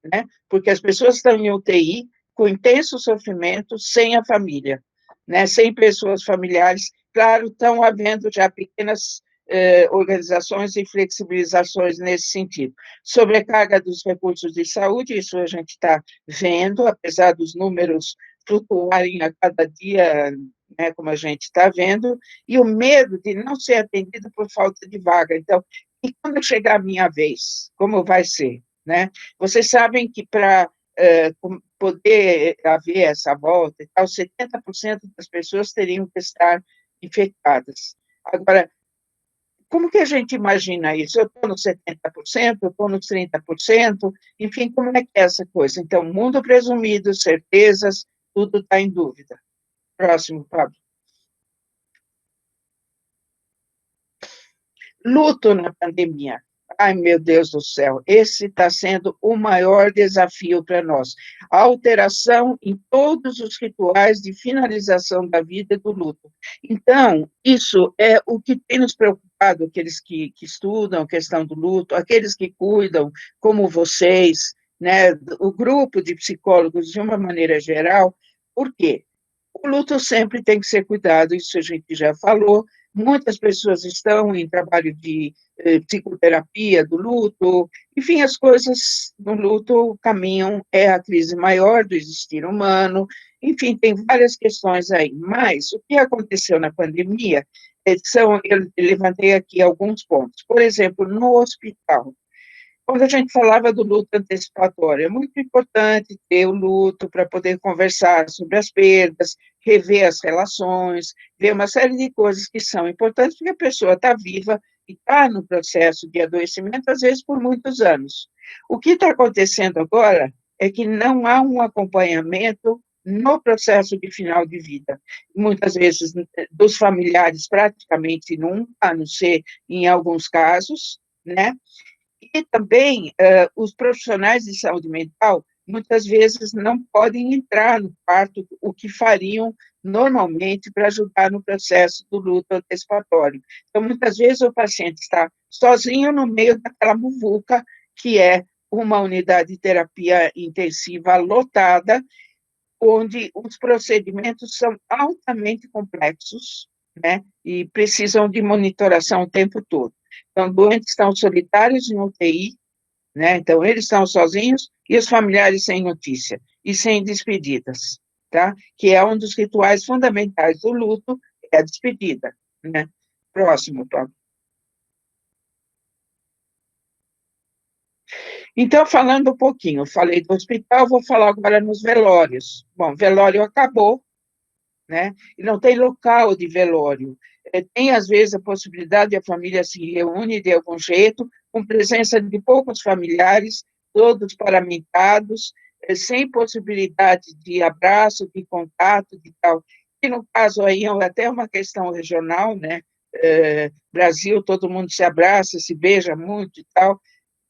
Speaker 1: né? Porque as pessoas estão em UTI, com intenso sofrimento, sem a família, né? Sem pessoas familiares. Claro, estão havendo já pequenas organizações e flexibilizações nesse sentido. Sobrecarga dos recursos de saúde, isso a gente está vendo, apesar dos números flutuarem a cada dia, né, como a gente está vendo, e o medo de não ser atendido por falta de vaga. Então, e quando chegar a minha vez, como vai ser, né? Vocês sabem que para poder haver essa volta e tal, 70% das pessoas teriam que estar infectadas. Agora, como que a gente imagina isso? Eu estou nos 70%, eu estou nos 30%, enfim, como é que é essa coisa? Então, mundo presumido, certezas, tudo está em dúvida. Próximo, Pablo. Luto na pandemia. Ai, meu Deus do céu, esse está sendo o maior desafio para nós. A alteração em todos os rituais de finalização da vida e do luto. Então, isso é o que tem nos preocupado, aqueles que estudam a questão do luto, aqueles que cuidam, como vocês, né, o grupo de psicólogos, de uma maneira geral. Por quê? O luto sempre tem que ser cuidado, isso a gente já falou. Muitas pessoas estão em trabalho de psicoterapia do luto, enfim, as coisas no luto caminham, é a crise maior do existir humano, enfim, tem várias questões aí. Mas o que aconteceu na pandemia, eu levantei aqui alguns pontos. Por exemplo, no hospital, quando a gente falava do luto antecipatório, é muito importante ter o luto para poder conversar sobre as perdas, rever as relações, ver uma série de coisas que são importantes, porque a pessoa está viva e está no processo de adoecimento, às vezes por muitos anos. O que está acontecendo agora é que não há um acompanhamento no processo de final de vida. Muitas vezes, dos familiares, praticamente nunca, a não ser em alguns casos, né? E também os profissionais de saúde mental muitas vezes não podem entrar no quarto, o que fariam normalmente para ajudar no processo do luto antecipatório. Então, muitas vezes o paciente está sozinho no meio daquela muvuca, que é uma unidade de terapia intensiva lotada, onde os procedimentos são altamente complexos, né, e precisam de monitoração o tempo todo. Então, doentes estão solitários em UTI, né, então eles estão sozinhos e os familiares sem notícia e sem despedidas, tá? Que é um dos rituais fundamentais do luto, é a despedida, né? Próximo, Paulo. Então, falando um pouquinho, falei do hospital, vou falar agora nos velórios. Bom, velório acabou, né? E não tem local de velório. Tem, às vezes, a possibilidade de a família se reúne de algum jeito, com presença de poucos familiares, todos paramentados, sem possibilidade de abraço, de contato, de tal. E, no caso aí, é até uma questão regional, né? Brasil, todo mundo se abraça, se beija muito e tal.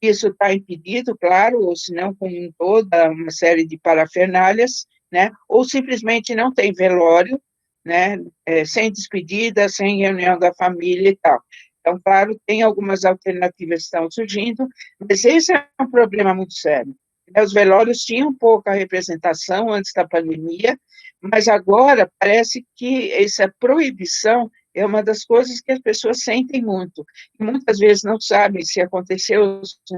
Speaker 1: Isso está impedido, claro, ou se não, com toda uma série de parafernálias, né? Ou simplesmente não tem velório, né? Sem despedida, sem reunião da família e tal. Então, claro, tem algumas alternativas que estão surgindo, mas esse é um problema muito sério. Os velórios tinham pouca representação antes da pandemia, mas agora parece que essa proibição é uma das coisas que as pessoas sentem muito. E muitas vezes não sabem se aconteceu, se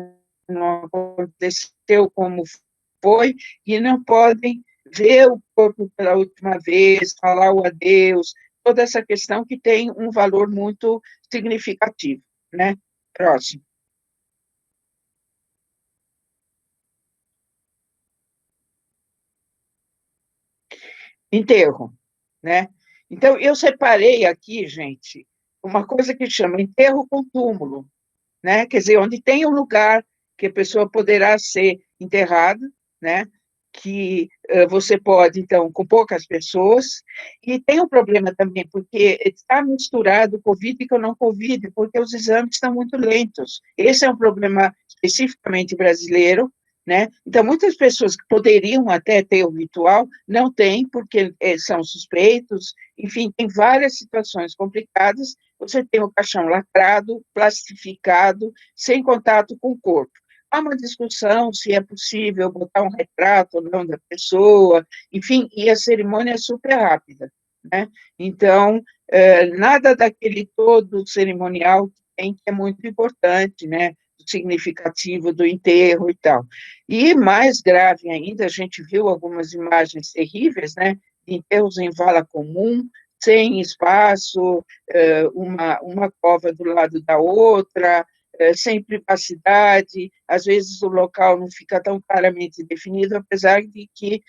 Speaker 1: não aconteceu, como foi, e não podem ver o corpo pela última vez, falar o adeus, toda essa questão que tem um valor muito significativo, né? Próximo. Enterro, né? Então, eu separei aqui, gente, uma coisa que chama enterro com túmulo, né? Quer dizer, onde tem um lugar que a pessoa poderá ser enterrada, né? Que você pode, então, com poucas pessoas, e tem um problema também, porque está misturado Covid com não Covid, porque os exames estão muito lentos. Esse é um problema especificamente brasileiro, né? Então, muitas pessoas que poderiam até ter o ritual, não têm, porque são suspeitos, enfim, tem várias situações complicadas. Você tem o caixão lacrado, plastificado, sem contato com o corpo. Há uma discussão se é possível botar um retrato ou não da pessoa, enfim, e a cerimônia é super rápida, né? Então, nada daquele todo cerimonial que tem, que é muito importante, né? Significativo do enterro e tal. E mais grave ainda, a gente viu algumas imagens terríveis, né? De enterros em vala comum, sem espaço, uma cova do lado da outra, sem privacidade, às vezes o local não fica tão claramente definido, apesar de que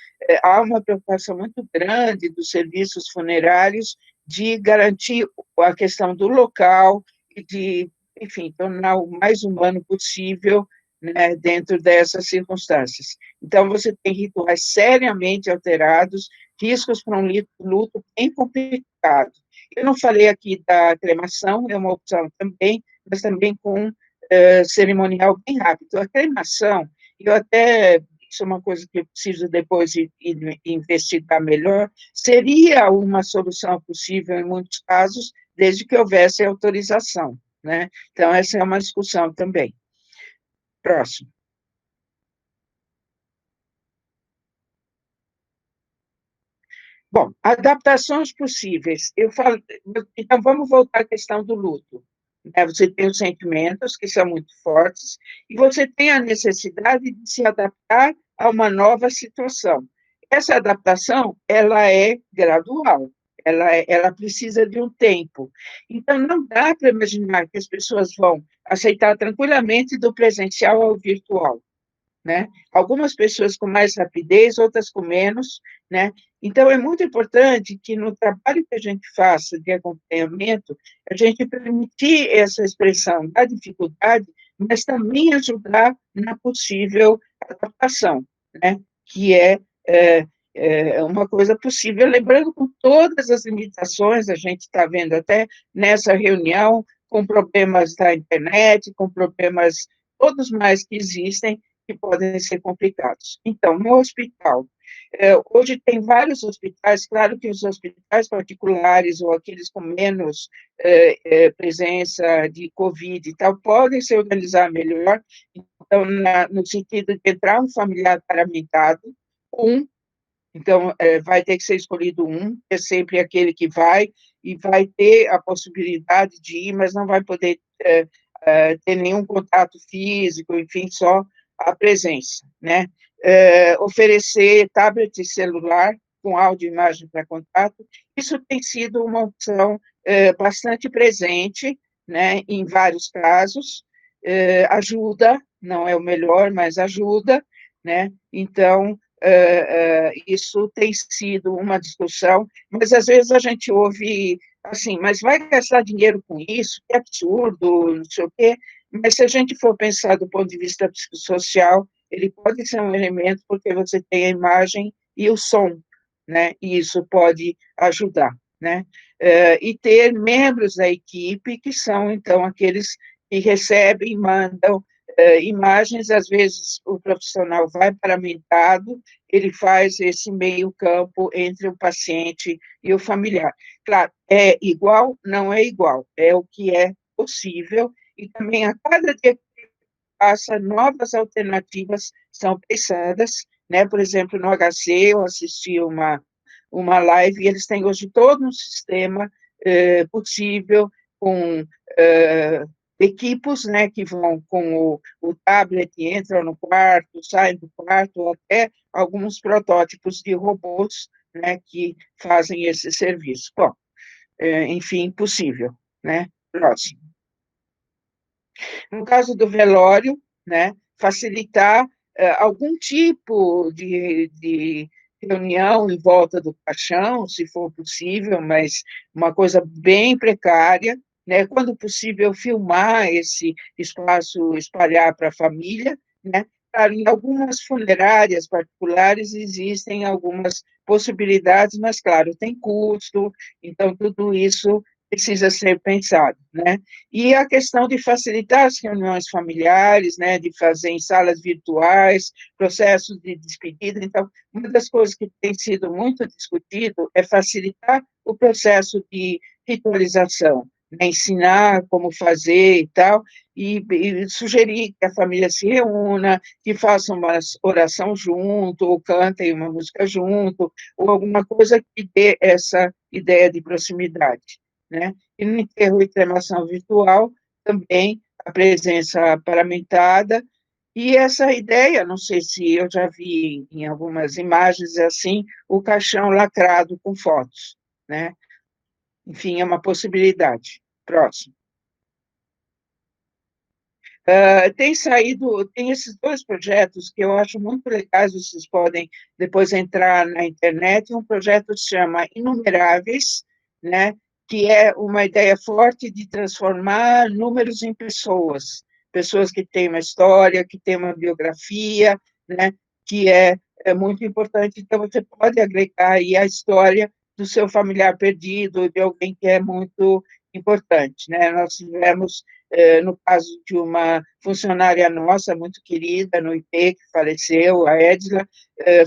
Speaker 1: há uma preocupação muito grande dos serviços funerários de garantir a questão do local e de, enfim, tornar o mais humano possível, né, dentro dessas circunstâncias. Então, você tem rituais seriamente alterados, riscos para um luto bem complicado. Eu não falei aqui da cremação, é uma opção também, mas também com cerimonial bem rápido. A cremação, eu até, isso é uma coisa que eu preciso depois investigar melhor, seria uma solução possível em muitos casos, desde que houvesse autorização, né? Então, essa é uma discussão também. Próximo. Bom, adaptações possíveis. Então, vamos voltar à questão do luto. Né? Você tem os sentimentos, que são muito fortes, e você tem a necessidade de se adaptar a uma nova situação. Essa adaptação, ela é gradual, ela precisa de um tempo. Então, não dá para imaginar que as pessoas vão aceitar tranquilamente do presencial ao virtual, né? Algumas pessoas com mais rapidez, outras com menos, né? Então, é muito importante que no trabalho que a gente faça de acompanhamento, a gente permitir essa expressão da dificuldade, mas também ajudar na possível adaptação, né? Que é uma coisa possível, lembrando com todas as limitações, a gente está vendo até nessa reunião, com problemas da internet, com problemas todos mais que existem, que podem ser complicados. Então, no hospital, hoje tem vários hospitais, claro que os hospitais particulares ou aqueles com menos presença de Covid e tal, podem se organizar melhor, então, no sentido de entrar um familiar paramentado, então, vai ter que ser escolhido é sempre aquele que vai, e vai ter a possibilidade de ir, mas não vai poder ter nenhum contato físico, enfim, só a presença, né? Oferecer tablet celular com áudio e imagem para contato, isso tem sido uma opção bastante presente, né, em vários casos, ajuda, não é o melhor, mas ajuda, né? Então, Isso tem sido uma discussão, mas às vezes a gente ouve assim, mas vai gastar dinheiro com isso? Que absurdo, não sei o quê. Mas se a gente for pensar do ponto de vista psicossocial, ele pode ser um elemento porque você tem a imagem e o som, né? E isso pode ajudar, né? E ter membros da equipe que são, então, aqueles que recebem, mandam imagens, às vezes o profissional vai paramentado, ele faz esse meio campo entre o paciente e o familiar. Claro, é igual? Não é igual, é o que é possível, e também a cada dia que passa, novas alternativas são pensadas, né? Por exemplo, no HC, eu assisti uma live, e eles têm hoje todo um sistema possível, com equipos, né, que vão com o tablet, entram no quarto, saem do quarto, até alguns protótipos de robôs, né, que fazem esse serviço. Bom, enfim, possível, né? Próximo. No caso do velório, né, facilitar algum tipo de reunião em volta do caixão, se for possível, mas uma coisa bem precária, né, quando possível, filmar esse espaço, espalhar para a família, né. Claro, em algumas funerárias particulares existem algumas possibilidades, mas, claro, tem custo, então tudo isso precisa ser pensado, né? E a questão de facilitar as reuniões familiares, né, de fazer em salas virtuais, processos de despedida. Então, uma das coisas que tem sido muito discutido é facilitar o processo de ritualização, né, ensinar como fazer e tal, e sugerir que a família se reúna, que façam uma oração junto, ou cantem uma música junto, ou alguma coisa que dê essa ideia de proximidade, né? E no enterro e cremação virtual, também a presença paramentada, e essa ideia, não sei se eu já vi em algumas imagens, é assim, o caixão lacrado com fotos, né? Enfim, é uma possibilidade. Próximo. Tem esses dois projetos que eu acho muito legais, vocês podem depois entrar na internet, um projeto se chama Inumeráveis, né, que é uma ideia forte de transformar números em pessoas, pessoas que têm uma história, que têm uma biografia, né, que é muito importante, então você pode agregar aí a história do seu familiar perdido, de alguém que é muito importante, né, nós tivemos no caso de uma funcionária nossa, muito querida, no IP, que faleceu, a Edila,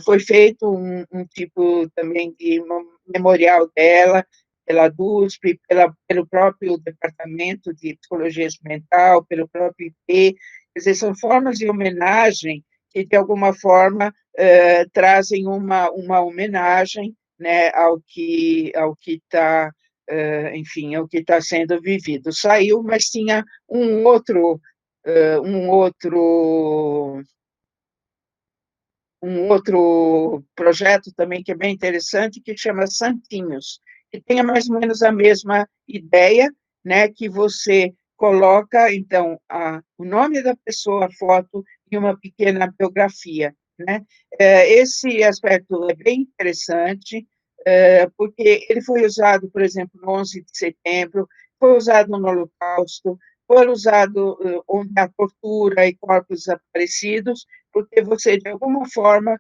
Speaker 1: foi feito um tipo também de memorial dela, pela DUSP, pelo próprio Departamento de Psicologia Mental, pelo próprio IP, quer dizer, são formas de homenagem que, de alguma forma, trazem uma homenagem, né, ao que está enfim, é o que está sendo vivido. Saiu, mas tinha um outro, um outro, um outro projeto também que é bem interessante, que chama Santinhos, que tem mais ou menos a mesma ideia, né, que você coloca, então, o nome da pessoa, a foto e uma pequena biografia, né? Esse aspecto é bem interessante, porque ele foi usado, por exemplo, no 11 de setembro, foi usado no Holocausto, foi usado onde há tortura e corpos desaparecidos, porque você, de alguma forma,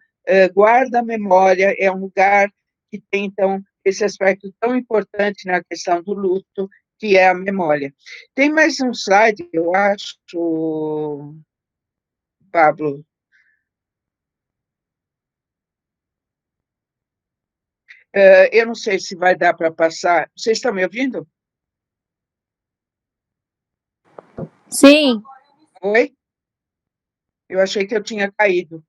Speaker 1: guarda a memória, é um lugar que tem, então, esse aspecto tão importante na questão do luto, que é a memória. Tem mais um slide, eu acho, Pablo. Eu não sei se vai dar para passar. Vocês estão me ouvindo?
Speaker 6: Sim.
Speaker 1: Oi? Eu achei que eu tinha caído.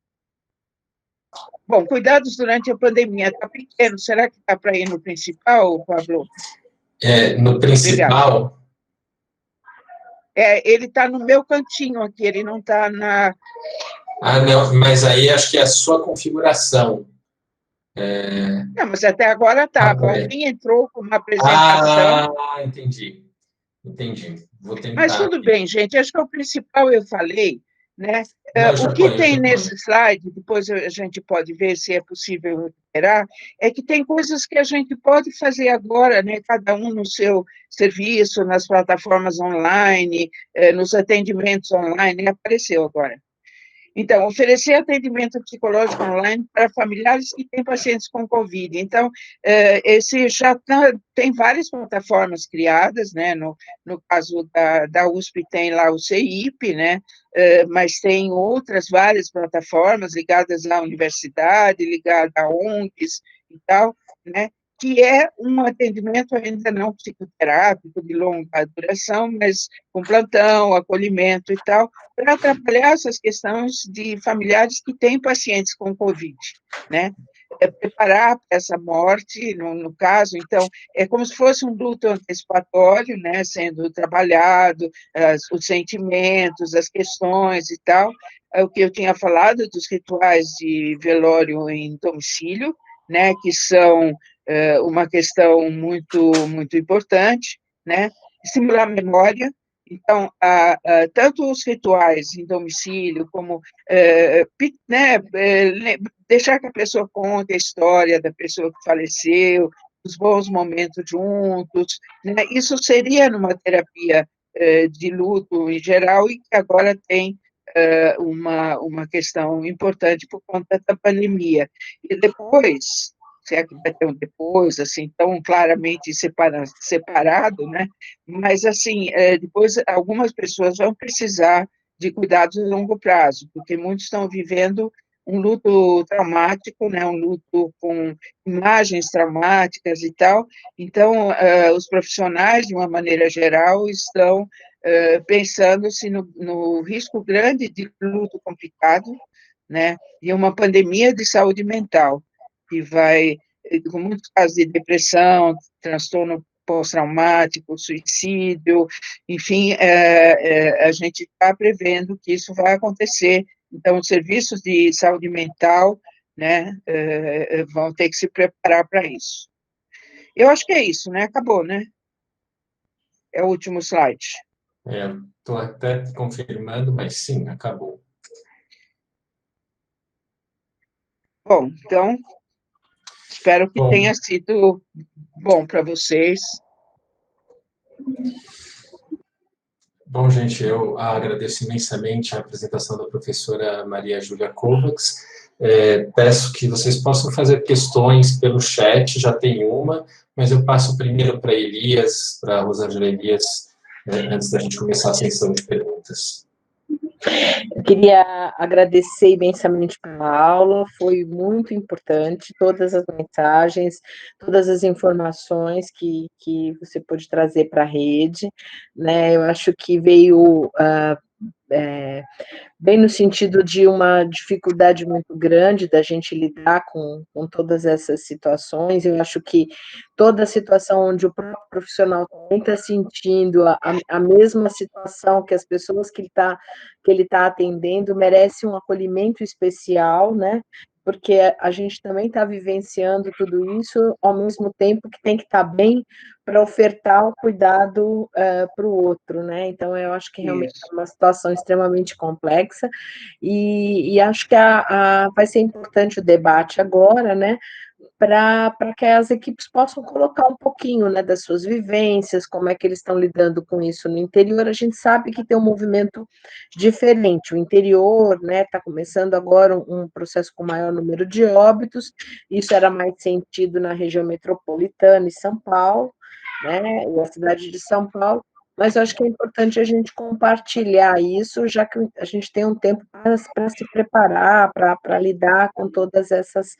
Speaker 1: Bom, cuidados durante a pandemia. Está pequeno. Será que dá para ir no principal, Pablo?
Speaker 2: No principal.
Speaker 1: Ele está no meu cantinho aqui, ele não está na.
Speaker 2: Não, mas aí acho que é a sua configuração.
Speaker 1: Não, mas até agora está. Alguém entrou com uma apresentação.
Speaker 2: Entendi. Vou
Speaker 1: Mas
Speaker 2: tentar
Speaker 1: tudo
Speaker 2: aqui.
Speaker 1: bem, gente. Acho que o principal eu falei. né?
Speaker 2: Não,
Speaker 1: O
Speaker 2: já
Speaker 1: que
Speaker 2: põe,
Speaker 1: tem
Speaker 2: já põe.
Speaker 1: nesse slide, depois a gente pode ver se é possível recuperar, é que tem coisas que a gente pode fazer agora, né? Cada um no seu serviço, nas plataformas online, nos atendimentos online, apareceu agora. Então, oferecer atendimento psicológico online para familiares que têm pacientes com Covid. Então, esse já tem várias plataformas criadas, né? No caso da USP tem lá o CIP, né? Mas tem outras várias plataformas ligadas à universidade, ligadas a ONGs e tal, né? Que é um atendimento ainda não psicoterápico de longa duração, mas com plantão, acolhimento e tal, para atrapalhar essas questões de familiares que têm pacientes com Covid, né? Preparar para essa morte, no caso, então, é como se fosse um luto antecipatório, né, sendo trabalhado, os sentimentos, as questões e tal, o que eu tinha falado dos rituais de velório em domicílio, né, que são uma questão muito, muito importante, né, estimular a memória. Então, tanto os rituais em domicílio, como né, deixar que a pessoa conte a história da pessoa que faleceu, os bons momentos juntos, né, isso seria numa terapia de luto em geral, e que agora tem uma questão importante por conta da pandemia. E depois, se é que vai ter um depois, assim, tão claramente separado, né? Mas, assim, depois algumas pessoas vão precisar de cuidados a longo prazo, porque muitos estão vivendo um luto traumático, né? Um luto com imagens traumáticas e tal. Então, os profissionais, de uma maneira geral, estão pensando-se no risco grande de luto complicado, né? E uma pandemia de saúde mental, que vai, com muitos casos de depressão, transtorno pós-traumático, suicídio, enfim, a gente está prevendo que isso vai acontecer. Então, os serviços de saúde mental, né, vão ter que se preparar para isso. Eu acho que é isso, né? Acabou, né? É o último slide.
Speaker 2: Estou até confirmando, mas sim, acabou.
Speaker 1: Bom, então, espero que tenha sido bom para vocês.
Speaker 2: Bom, gente, eu agradeço imensamente a apresentação da professora Maria Júlia Kovacs. Peço que vocês possam fazer questões pelo chat, já tem uma, mas eu passo primeiro para Elias, para a Rosângela Elias, antes da gente começar a sessão de perguntas.
Speaker 8: Eu queria agradecer imensamente pela aula, foi muito importante, todas as mensagens, todas as informações que você pôde trazer para a rede, né? Eu acho que veio bem no sentido de uma dificuldade muito grande da gente lidar com todas essas situações. Eu acho que toda situação onde o próprio profissional também está sentindo a mesma situação que as pessoas que ele tá atendendo merece um acolhimento especial, né? Porque a gente também está vivenciando tudo isso ao mesmo tempo que tem que estar bem para ofertar o cuidado para o outro, né? Então, eu acho que realmente é uma situação extremamente complexa, e acho que vai ser importante o debate agora, né? Para que as equipes possam colocar um pouquinho, né, das suas vivências, como é que eles estão lidando com isso no interior. A gente sabe que tem um movimento diferente. O interior, né, está começando agora um processo com maior número de óbitos. Isso era mais sentido na região metropolitana e São Paulo, né, e a cidade de São Paulo. Mas eu acho que é importante a gente compartilhar isso, já que a gente tem um tempo para se preparar, para lidar com todas essas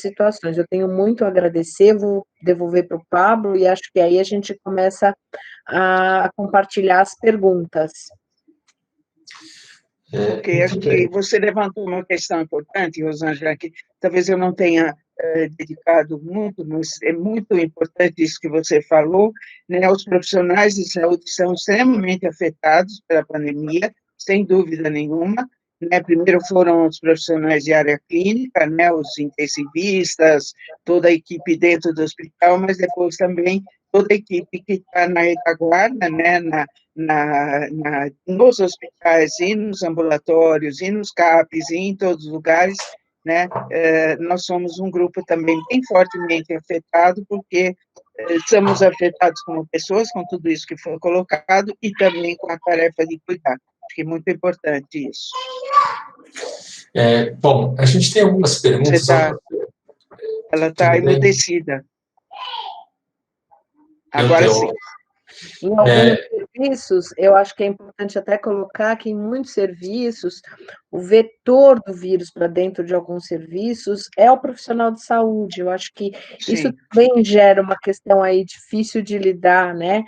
Speaker 8: situações. Eu tenho muito a agradecer, vou devolver para o Pablo, e acho que aí a gente começa a compartilhar as perguntas.
Speaker 1: Ok, acho que você levantou uma questão importante, Rosângela, que talvez eu não tenha dedicado muito, mas é muito importante isso que você falou, né? Os profissionais de saúde são extremamente afetados pela pandemia, sem dúvida nenhuma, né? Primeiro foram os profissionais de área clínica, né? Os intensivistas, toda a equipe dentro do hospital, mas depois também toda a equipe que está na retaguarda, né, nos hospitais e nos ambulatórios e nos CAPs e em todos os lugares, né, nós somos um grupo também bem fortemente afetado, porque somos afetados como pessoas com tudo isso que foi colocado e também com a tarefa de cuidar. Acho que é muito importante isso.
Speaker 2: Bom, a gente tem algumas perguntas.
Speaker 1: Ela está emudecida. Agora sim.
Speaker 8: Em alguns serviços, eu acho que é importante até colocar que em muitos serviços, o vetor do vírus para dentro de alguns serviços é o profissional de saúde. Eu acho que isso também gera uma questão aí difícil de lidar, né?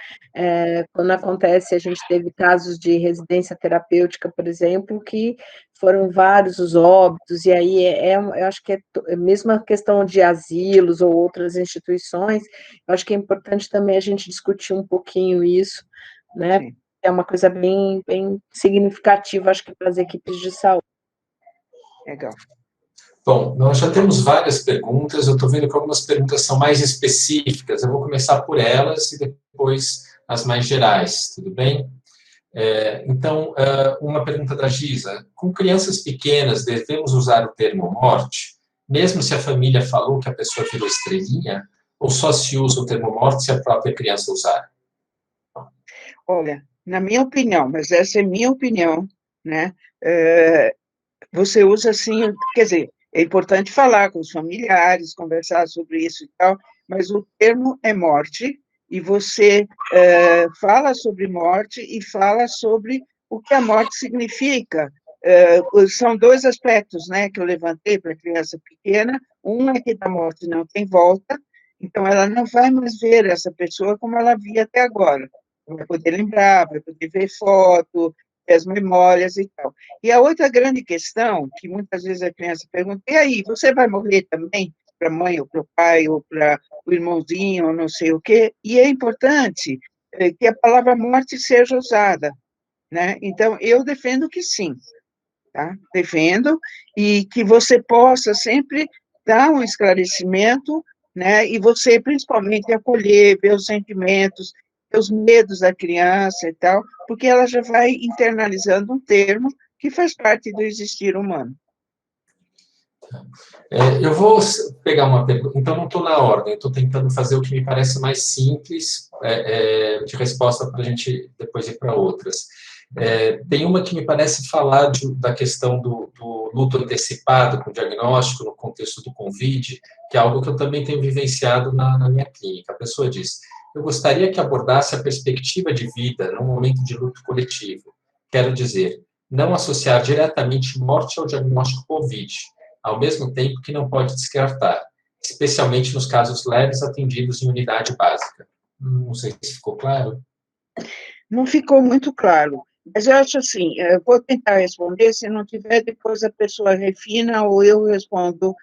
Speaker 8: Quando acontece, a gente teve casos de residência terapêutica, por exemplo, que foram vários os óbitos, e aí eu acho que é mesmo a questão de asilos ou outras instituições, eu acho que é importante também a gente discutir um pouquinho isso, né? Sim. É uma coisa bem, bem significativa, acho que para as equipes de saúde.
Speaker 1: Legal.
Speaker 2: Bom, nós já temos várias perguntas, eu estou vendo que algumas perguntas são mais específicas, eu vou começar por elas e depois as mais gerais, tudo bem? Então, uma pergunta da Giza. Com crianças pequenas, devemos usar o termo morte, mesmo se a família falou que a pessoa virou estrelinha, ou só se usa o termo morte se a própria criança usar?
Speaker 1: Olha, na minha opinião, mas essa é minha opinião, né? Você usa assim, quer dizer, é importante falar com os familiares, conversar sobre isso e tal, mas o termo é morte, e você fala sobre morte e fala sobre o que a morte significa. São dois aspectos, né, que eu levantei para a criança pequena. Um é que da morte não tem volta, então ela não vai mais ver essa pessoa como ela via até agora. Vai poder lembrar, vai poder ver foto, ter as memórias e tal. E a outra grande questão, que muitas vezes a criança pergunta, e aí, você vai morrer também? Para a mãe, ou para o pai, ou para o irmãozinho, ou não sei o quê? E é importante que a palavra morte seja usada, né? Então, eu defendo que sim, tá? Defendo, e que você possa sempre dar um esclarecimento, né? E você, principalmente, acolher, ver os sentimentos, ver os medos da criança e tal, porque ela já vai internalizando um termo que faz parte do existir humano.
Speaker 2: Eu vou pegar uma pergunta, então não estou na ordem, estou tentando fazer o que me parece mais simples de resposta para a gente depois ir para outras. Tem uma que me parece falar da questão do luto antecipado com diagnóstico no contexto do Covid, que é algo que eu também tenho vivenciado na minha clínica. A pessoa diz, eu gostaria que abordasse a perspectiva de vida num momento de luto coletivo. Quero dizer, não associar diretamente morte ao diagnóstico Covid, ao mesmo tempo que não pode descartar, especialmente nos casos leves atendidos em unidade básica. Não sei se ficou claro.
Speaker 1: Não ficou muito claro, mas eu acho assim, eu vou tentar responder, se não tiver, depois a pessoa refina ou eu respondo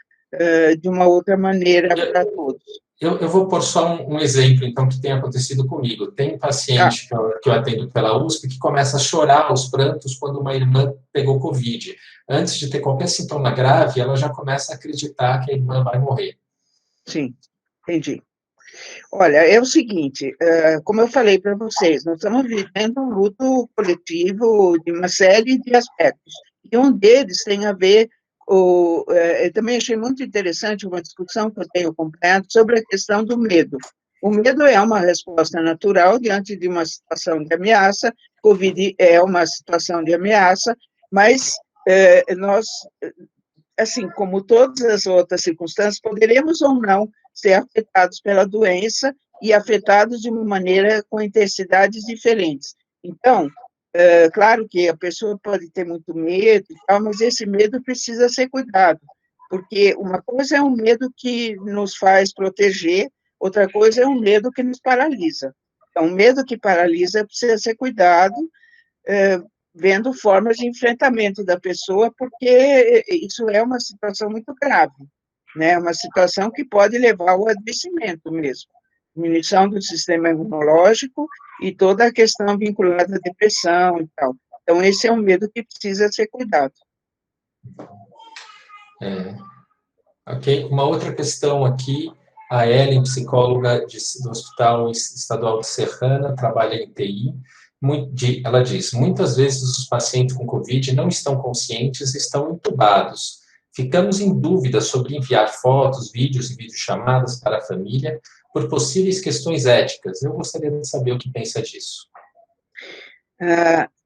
Speaker 1: de uma outra maneira para todos.
Speaker 2: Eu vou pôr só um exemplo, então, que tem acontecido comigo. Tem um paciente que eu atendo pela USP que começa a chorar aos prantos quando uma irmã pegou Covid. Antes de ter qualquer sintoma grave, ela já começa a acreditar que a irmã vai morrer.
Speaker 1: Sim, entendi. Olha, é o seguinte, como eu falei para vocês, nós estamos vivendo um luto coletivo de uma série de aspectos, e um deles tem a ver, eu também achei muito interessante uma discussão que eu tenho acompanhado sobre a questão do medo. O medo é uma resposta natural diante de uma situação de ameaça, Covid é uma situação de ameaça, mas nós, assim como todas as outras circunstâncias, poderemos ou não ser afetados pela doença e afetados de uma maneira com intensidades diferentes. Então, claro que a pessoa pode ter muito medo e tal, mas esse medo precisa ser cuidado, porque uma coisa é um medo que nos faz proteger, outra coisa é um medo que nos paralisa. Então, o medo que paralisa precisa ser cuidado, vendo formas de enfrentamento da pessoa, porque isso é uma situação muito grave, né? Uma situação que pode levar ao adoecimento mesmo, diminuição do sistema imunológico e toda a questão vinculada à depressão e tal. Então, esse é um medo que precisa ser cuidado.
Speaker 2: Ok, uma outra questão aqui A Ellen, psicóloga do Hospital Estadual de Serrana, trabalha em TI. Ela diz, muitas vezes os pacientes com Covid não estão conscientes e estão entubados. Ficamos em dúvida sobre enviar fotos, vídeos e videochamadas para a família por possíveis questões éticas. Eu gostaria de saber o que pensa disso.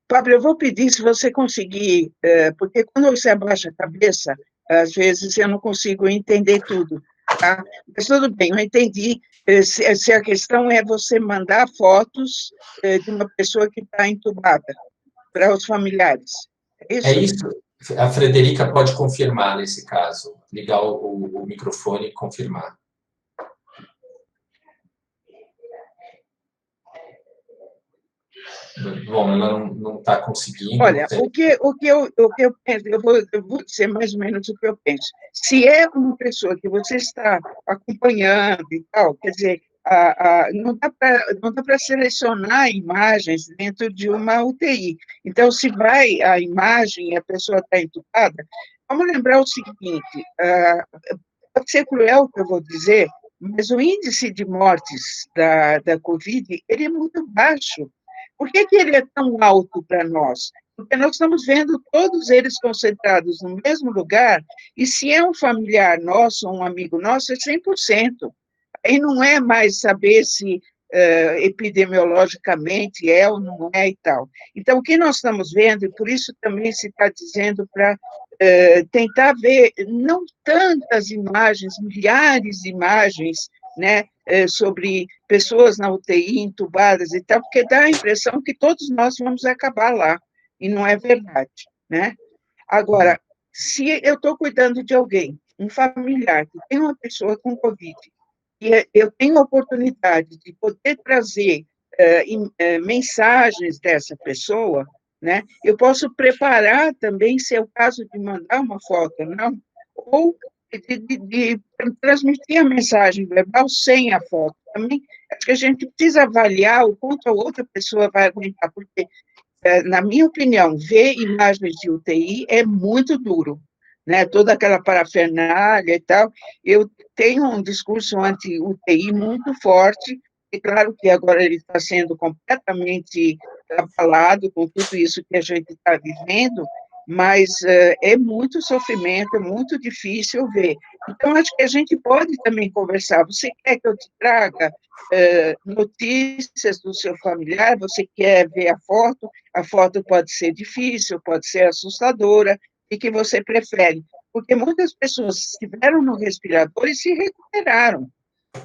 Speaker 1: Pablo, eu vou pedir se você conseguir, porque quando você abaixa a cabeça, às vezes eu não consigo entender tudo, tá? Mas tudo bem, eu entendi. Se a questão é você mandar fotos de uma pessoa que está entubada para os familiares, é isso?
Speaker 2: É isso. A Frederica pode confirmar nesse caso, ligar o microfone e confirmar. Bom, ela não está conseguindo.
Speaker 1: Olha, o que eu penso, eu vou dizer mais ou menos o que eu penso. Se é uma pessoa que você está acompanhando e tal, quer dizer, não dá para selecionar imagens dentro de uma UTI. Então, se vai a imagem e a pessoa está entubada, vamos lembrar o seguinte, pode ser cruel o que eu vou dizer, mas o índice de mortes da Covid, ele é muito baixo. Por que ele é tão alto para nós? Porque nós estamos vendo todos eles concentrados no mesmo lugar, e se é um familiar nosso, um amigo nosso, é 100%. Aí não é mais saber se epidemiologicamente é ou não é e tal. Então, o que nós estamos vendo, e por isso também se está dizendo para tentar ver não tantas imagens, milhares de imagens, né, sobre pessoas na UTI entubadas e tal, porque dá a impressão que todos nós vamos acabar lá, e não é verdade, né? Agora, se eu estou cuidando de alguém, um familiar, que tem uma pessoa com Covid, e eu tenho a oportunidade de poder trazer mensagens dessa pessoa, né? Eu posso preparar também, se é o caso de mandar uma foto ou não, ou de transmitir a mensagem verbal sem a foto. Também acho que a gente precisa avaliar o quanto a outra pessoa vai aguentar, porque, na minha opinião, ver imagens de UTI é muito duro, né? Toda aquela parafernália e tal. Eu tenho um discurso anti-UTI muito forte, e claro que agora ele está sendo completamente abalado com tudo isso que a gente está vivendo, mas é muito sofrimento, é muito difícil ver. Então, acho que a gente pode também conversar. Você quer que eu te traga notícias do seu familiar? Você quer ver a foto? A foto pode ser difícil, pode ser assustadora, e que você prefere? Porque muitas pessoas estiveram no respirador e se recuperaram,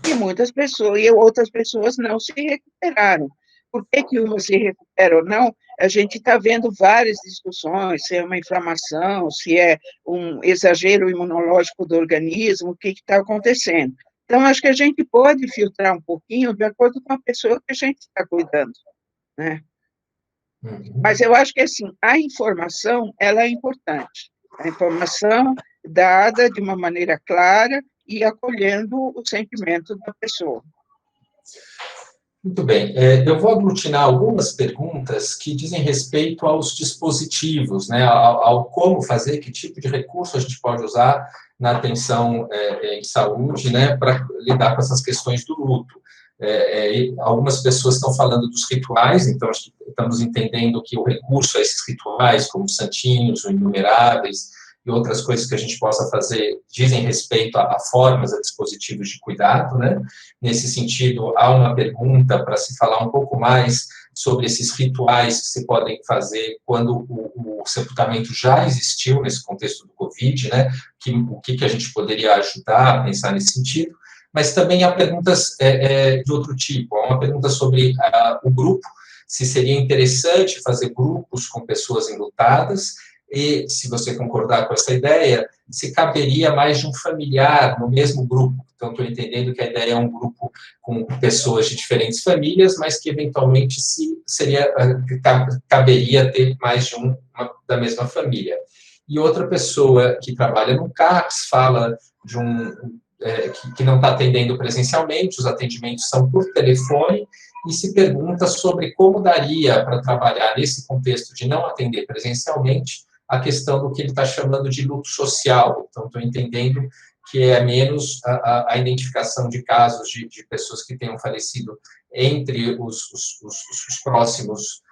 Speaker 1: e muitas pessoas, e outras pessoas não se recuperaram. Por que uma se recupera ou não? A gente está vendo várias discussões, se é uma inflamação, se é um exagero imunológico do organismo, o que está acontecendo. Então, acho que a gente pode filtrar um pouquinho de acordo com a pessoa que a gente está cuidando, né? Mas eu acho que, assim, a informação, ela é importante. A informação dada de uma maneira clara e acolhendo o sentimento da pessoa.
Speaker 2: Muito bem. Eu vou aglutinar algumas perguntas que dizem respeito aos dispositivos, né, ao como fazer, que tipo de recurso a gente pode usar na atenção em saúde, né, para lidar com essas questões do luto. Algumas pessoas estão falando dos rituais, então acho que estamos entendendo que o recurso a esses rituais, como santinhos, ou inumeráveis, e outras coisas que a gente possa fazer, dizem respeito a formas, a dispositivos de cuidado, né? Nesse sentido, há uma pergunta para se falar um pouco mais sobre esses rituais que se podem fazer quando o sepultamento já existiu nesse contexto do Covid, né? O que a gente poderia ajudar a pensar nesse sentido. Mas também há perguntas de outro tipo. Há uma pergunta sobre o grupo, se seria interessante fazer grupos com pessoas enlutadas, e, se você concordar com essa ideia, se caberia mais de um familiar no mesmo grupo. Então, estou entendendo que a ideia é um grupo com pessoas de diferentes famílias, mas que, eventualmente, caberia ter mais de da mesma família. E outra pessoa que trabalha no CAPS fala de que não está atendendo presencialmente, os atendimentos são por telefone, e se pergunta sobre como daria para trabalhar nesse contexto de não atender presencialmente a questão do que ele está chamando de luto social. Então, estou entendendo que é menos a identificação de casos de pessoas que tenham falecido entre os próximos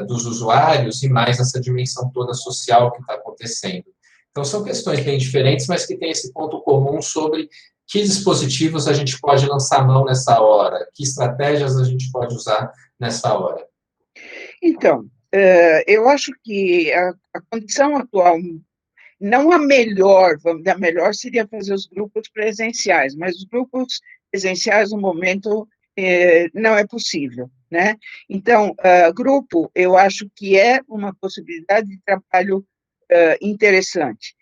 Speaker 2: dos usuários e mais essa dimensão toda social que está acontecendo. Então, são questões bem diferentes, mas que têm esse ponto comum sobre que dispositivos a gente pode lançar mão nessa hora, que estratégias a gente pode usar nessa hora.
Speaker 1: Então, eu acho que a condição atual, não a melhor, a melhor seria fazer os grupos presenciais, mas os grupos presenciais, no momento, não é possível, né? Então, grupo, eu acho que é uma possibilidade de trabalho interessante.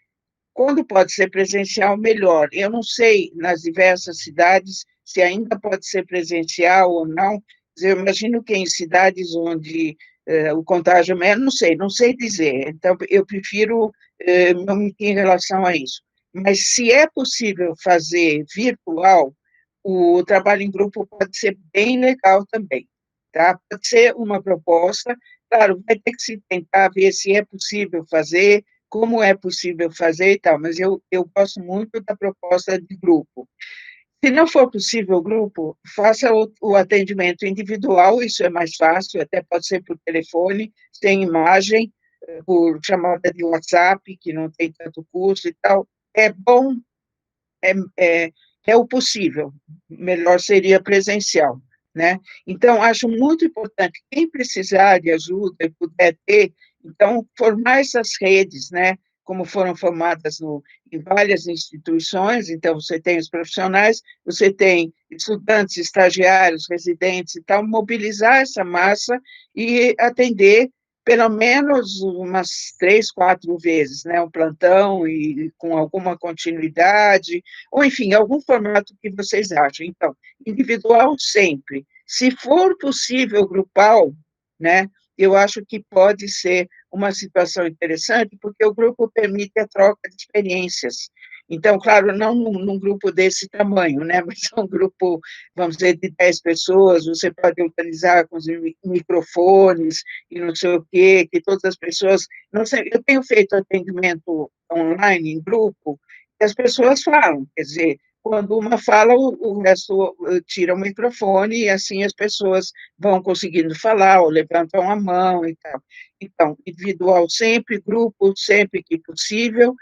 Speaker 1: Quando pode ser presencial, melhor. Eu não sei, nas diversas cidades, se ainda pode ser presencial ou não. Eu imagino que em cidades onde o contágio é, não sei dizer. Então, eu prefiro não me em relação a isso. Mas se é possível fazer virtual, o trabalho em grupo pode ser bem legal também, tá? Pode ser uma proposta, claro, vai ter que se tentar ver se é possível fazer, como é possível fazer e tal, mas eu gosto muito da proposta de grupo. Se não for possível grupo, faça o atendimento individual, isso é mais fácil, até pode ser por telefone, sem imagem, por chamada de WhatsApp, que não tem tanto custo e tal. É bom, é, é, é o possível, melhor seria presencial, né? Então, acho muito importante, quem precisar de ajuda e puder ter, então, formar essas redes, né? Como foram formadas em várias instituições, então, você tem os profissionais, você tem estudantes, estagiários, residentes e tal, mobilizar essa massa e atender pelo menos umas 3, 4 vezes, né, um plantão e com alguma continuidade, ou enfim, algum formato que vocês acham. Então, individual sempre. Se for possível grupal, né, eu acho que pode ser uma situação interessante, porque o grupo permite a troca de experiências. Então, claro, não num grupo desse tamanho, né, mas é um grupo, vamos dizer, de 10 pessoas, você pode organizar com os microfones e não sei o quê, que todas as pessoas... Não sei, eu tenho feito atendimento online, em grupo, e as pessoas falam, quer dizer, quando uma fala, o resto tira o microfone e assim as pessoas vão conseguindo falar ou levantam a mão e tal. Então, individual sempre, grupo sempre que possível,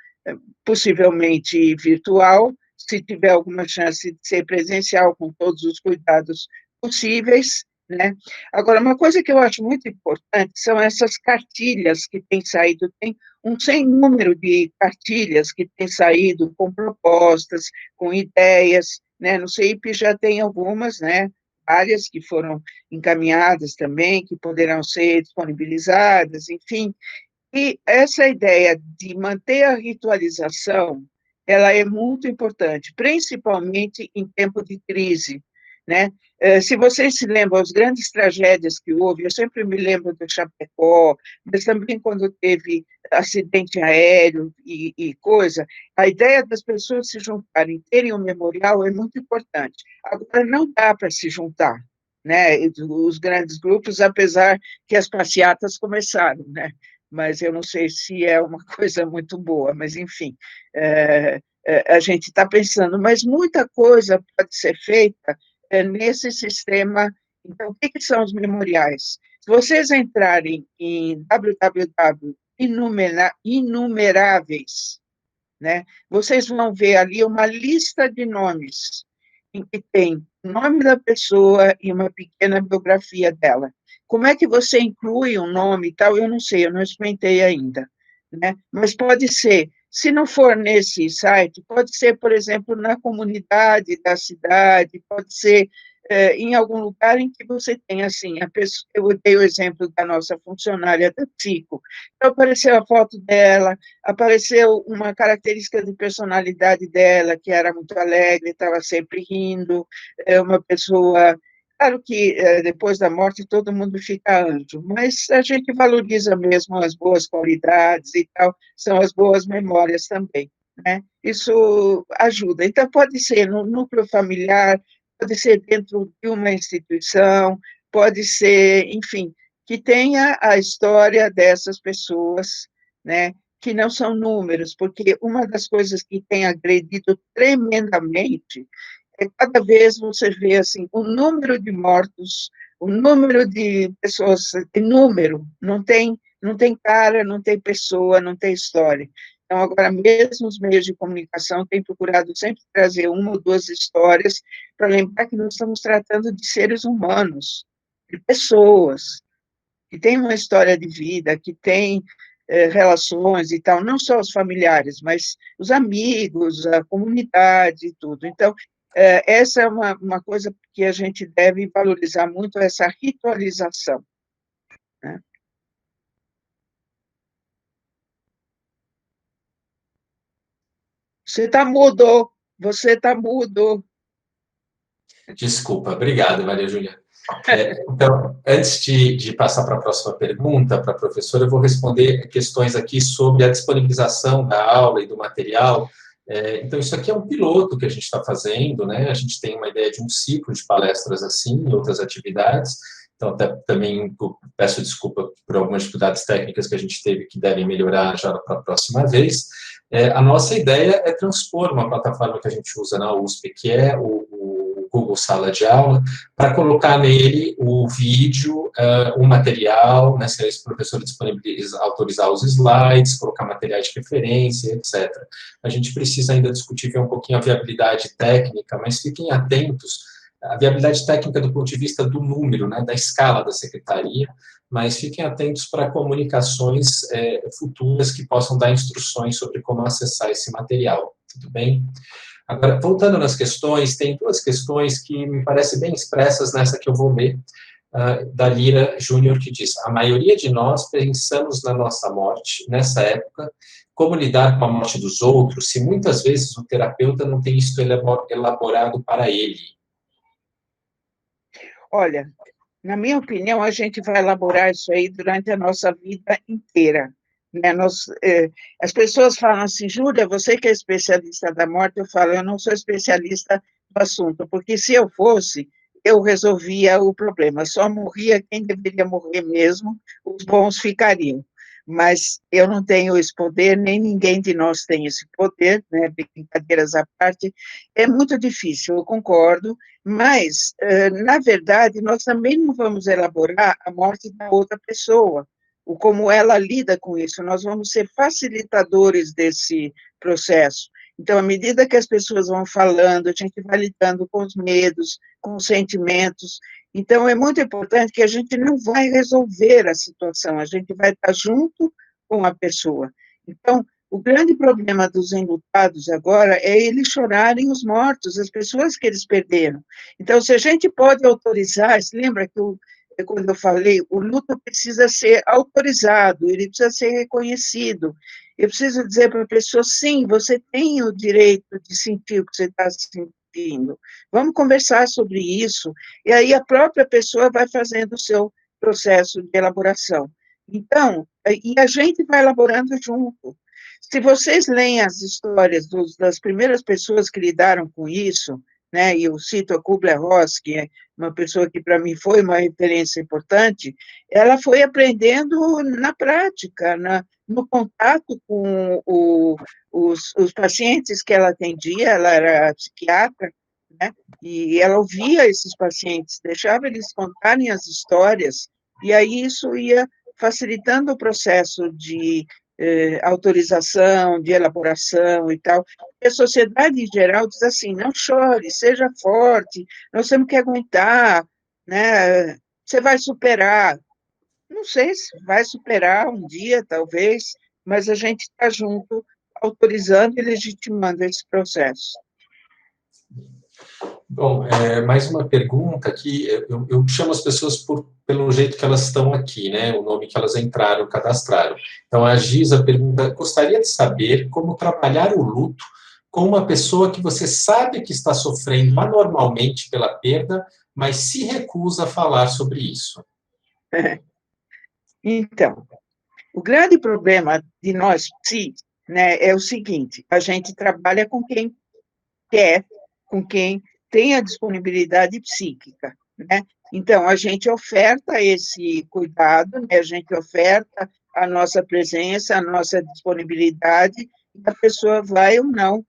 Speaker 1: possivelmente virtual, se tiver alguma chance de ser presencial, com todos os cuidados possíveis, né? Agora, uma coisa que eu acho muito importante são essas cartilhas que têm saído, tem um sem número de cartilhas que têm saído com propostas, com ideias, né? No CEIP já tem algumas, né? Várias que foram encaminhadas também, que poderão ser disponibilizadas, enfim. E essa ideia de manter a ritualização, ela é muito importante, principalmente em tempo de crise, né? Se vocês se lembram, as grandes tragédias que houve, eu sempre me lembro do Chapecó, mas também quando teve acidente aéreo e coisa, a ideia das pessoas se juntarem, terem um memorial é muito importante. Agora, não dá para se juntar, né? Os grandes grupos, apesar que as passeatas começaram, né? Mas eu não sei se é uma coisa muito boa, mas, enfim, a gente está pensando, mas muita coisa pode ser feita nesse sistema. Então, o que são os memoriais? Se vocês entrarem em www.inumeráveis, né, vocês vão ver ali uma lista de nomes, em que tem o nome da pessoa e uma pequena biografia dela. Como é que você inclui um nome e tal? Eu não sei, eu não experimentei ainda, né? Mas pode ser, se não for nesse site, pode ser, por exemplo, na comunidade da cidade, pode ser em algum lugar em que você tem, assim, a pessoa, eu dei o exemplo da nossa funcionária da Psico, então apareceu a foto dela, apareceu uma característica de personalidade dela, que era muito alegre, estava sempre rindo, uma pessoa... Claro que depois da morte todo mundo fica anjo, mas a gente valoriza mesmo as boas qualidades e tal, são as boas memórias também, né? Isso ajuda. Então, pode ser no núcleo familiar, pode ser dentro de uma instituição, pode ser, enfim, que tenha a história dessas pessoas, né, que não são números, porque uma das coisas que tem agredido tremendamente é cada vez você vê assim, o número de mortos, o número de pessoas, tem número, não tem cara, não tem pessoa, não tem história. Então, agora mesmo os meios de comunicação têm procurado sempre trazer uma ou duas histórias para lembrar que nós estamos tratando de seres humanos, de pessoas, que têm uma história de vida, que têm relações e tal, não só os familiares, mas os amigos, a comunidade e tudo. Então, essa é uma coisa que a gente deve valorizar muito, essa ritualização, né? Você está mudo.
Speaker 2: Desculpa, obrigado, Maria Júlia. Então, antes de passar para a próxima pergunta, para a professora, eu vou responder questões aqui sobre a disponibilização da aula e do material. Então, isso aqui é um piloto que a gente está fazendo, né? A gente tem uma ideia de um ciclo de palestras assim, e outras atividades. Então, também peço desculpa por algumas dificuldades técnicas que a gente teve, que devem melhorar já para a próxima vez. A nossa ideia é transpor uma plataforma que a gente usa na USP, que é o Google Sala de Aula, para colocar nele o vídeo, o material, né, se o professor autorizar os slides, colocar materiais de referência, etc. A gente precisa ainda discutir ver um pouquinho a viabilidade técnica, mas fiquem atentos, a viabilidade técnica do ponto de vista do número, né, da escala da secretaria, mas fiquem atentos para comunicações futuras que possam dar instruções sobre como acessar esse material, tudo bem? Agora, voltando nas questões, tem duas questões que me parecem bem expressas nessa que eu vou ler, da Lira Júnior, que diz: a maioria de nós pensamos na nossa morte, nessa época, como lidar com a morte dos outros, se muitas vezes o terapeuta não tem isso elaborado para ele.
Speaker 1: Olha, na minha opinião, a gente vai elaborar isso aí durante a nossa vida inteira, né? As pessoas falam assim, Júlia, você que é especialista da morte, eu falo, eu não sou especialista do assunto, porque se eu fosse, eu resolvia o problema, só morria quem deveria morrer mesmo, os bons ficariam. Mas eu não tenho esse poder, nem ninguém de nós tem esse poder, né? Brincadeiras à parte, é muito difícil, eu concordo, mas, na verdade, nós também não vamos elaborar a morte da outra pessoa, o como ela lida com isso, nós vamos ser facilitadores desse processo. Então, à medida que as pessoas vão falando, a gente vai lidando com os medos, com os sentimentos. Então, é muito importante que a gente não vai resolver a situação, a gente vai estar junto com a pessoa. Então, o grande problema dos enlutados agora é eles chorarem os mortos, as pessoas que eles perderam. Então, se a gente pode autorizar, se lembra que quando eu falei, o luto precisa ser autorizado, ele precisa ser reconhecido. Eu preciso dizer para a pessoa, sim, você tem o direito de sentir o que você está sentindo. Vamos conversar sobre isso. E aí a própria pessoa vai fazendo o seu processo de elaboração. Então, e a gente vai elaborando junto. Se vocês leem as histórias das primeiras pessoas que lidaram com isso, né, e eu cito a Kubler-Ross, que é uma pessoa que para mim foi uma referência importante, ela foi aprendendo na prática, no contato com os pacientes que ela atendia, ela era psiquiatra, né, e ela ouvia esses pacientes, deixava eles contarem as histórias, e aí isso ia facilitando o processo de autorização, de elaboração e tal. E a sociedade em geral diz assim, não chore, seja forte, nós temos que aguentar, né? Você vai superar. Não sei se vai superar um dia, talvez, mas a gente está junto, autorizando e legitimando esse processo.
Speaker 2: Bom, mais uma pergunta aqui, eu chamo as pessoas pelo jeito que elas estão aqui, né, o nome que elas entraram, cadastraram. Então, a Giza pergunta, gostaria de saber como trabalhar o luto com uma pessoa que você sabe que está sofrendo anormalmente pela perda, mas se recusa a falar sobre isso.
Speaker 1: Então, o grande problema de nós, né, é o seguinte, a gente trabalha com quem quer, com quem tem a disponibilidade psíquica, né? Então, a gente oferta esse cuidado, né? A gente oferta a nossa presença, a nossa disponibilidade, e a pessoa vai ou não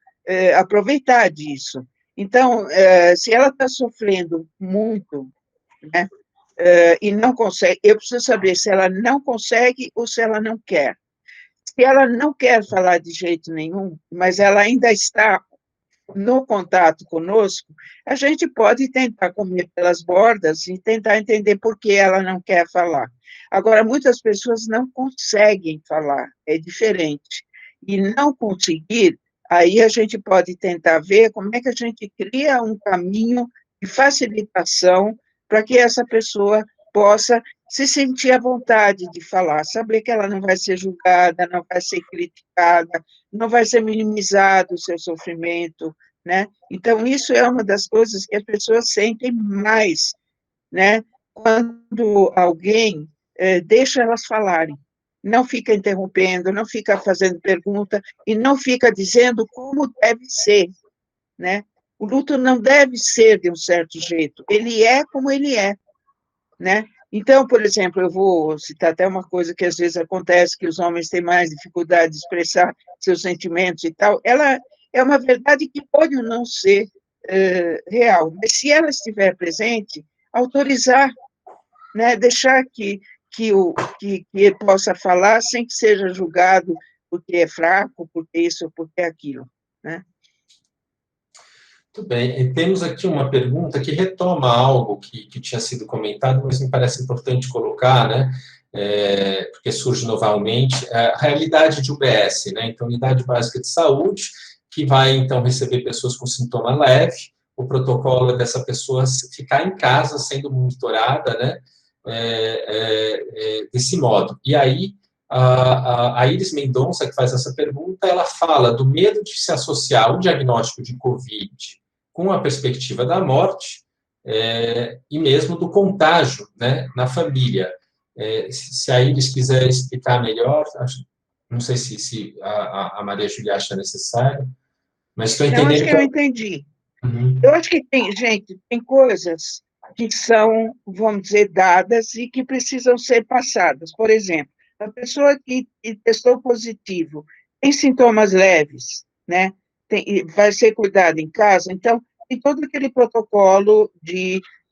Speaker 1: aproveitar disso. Então, se ela está sofrendo muito, né, e não consegue, eu preciso saber se ela não consegue ou se ela não quer. Se ela não quer falar de jeito nenhum, mas ela ainda está no contato conosco, a gente pode tentar comer pelas bordas e tentar entender por que ela não quer falar. Agora, muitas pessoas não conseguem falar, é diferente. E não conseguir, aí a gente pode tentar ver como é que a gente cria um caminho de facilitação para que essa pessoa possa se sentir à vontade de falar, saber que ela não vai ser julgada, não vai ser criticada, não vai ser minimizado o seu sofrimento, né? Então, isso é uma das coisas que as pessoas sentem mais, né? Quando alguém deixa elas falarem, não fica interrompendo, não fica fazendo pergunta e não fica dizendo como deve ser, né? O luto não deve ser de um certo jeito, ele é como ele é, né? Então, por exemplo, eu vou citar até uma coisa que às vezes acontece, que os homens têm mais dificuldade de expressar seus sentimentos e tal, ela é uma verdade que pode não ser real, mas se ela estiver presente, autorizar, né, deixar que ele possa falar sem que seja julgado porque é fraco, porque isso ou porque é aquilo, né?
Speaker 2: Muito bem, e temos aqui uma pergunta que retoma algo que tinha sido comentado, mas me parece importante colocar, né, porque surge novamente, a realidade de UBS, né, então, Unidade Básica de Saúde, que vai, então, receber pessoas com sintoma leve, o protocolo é dessa pessoa ficar em casa, sendo monitorada, né, desse modo. E aí, a Iris Mendonça, que faz essa pergunta, ela fala do medo de se associar o diagnóstico de COVID com a perspectiva da morte e mesmo do contágio, né, na família. Se a Iris quiser explicar melhor, não sei se a Maria Júlia acha necessário, mas estou
Speaker 1: Não, acho
Speaker 2: entendendo
Speaker 1: que eu entendi.
Speaker 2: Uhum.
Speaker 1: Eu acho que tem coisas que são, vamos dizer, dadas e que precisam ser passadas. Por exemplo, a pessoa que testou positivo tem sintomas leves, né? Vai ser cuidada em casa, então tem todo aquele protocolo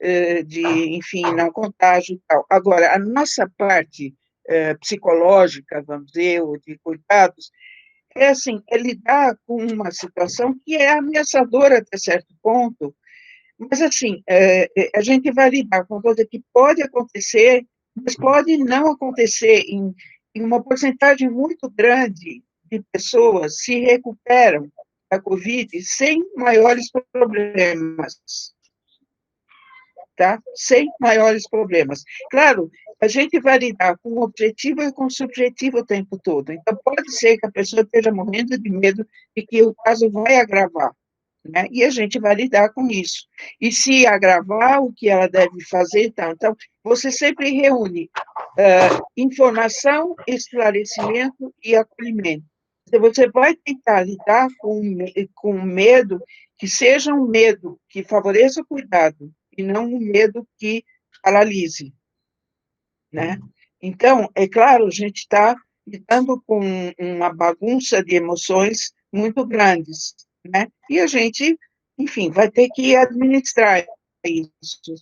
Speaker 1: enfim, não contágio e tal. Agora, a nossa parte psicológica, vamos dizer, ou de cuidados, assim, é lidar com uma situação que é ameaçadora até certo ponto, mas, assim, a gente vai lidar com coisa que pode acontecer, mas pode não acontecer em uma porcentagem muito grande de pessoas se recuperam da Covid sem maiores problemas, tá? Sem maiores problemas. Claro, a gente vai lidar com o objetivo e com o subjetivo o tempo todo. Então, pode ser que a pessoa esteja morrendo de medo de que o caso vai agravar, né? E a gente vai lidar com isso. E se agravar, o que ela deve fazer, tá? Então, você sempre reúne informação, esclarecimento e acolhimento. Então, você vai tentar lidar com medo que seja um medo que favoreça o cuidado e não um medo que paralise, né? Então, é claro, a gente está lidando com uma bagunça de emoções muito grandes, né? E a gente, enfim, vai ter que administrar isso.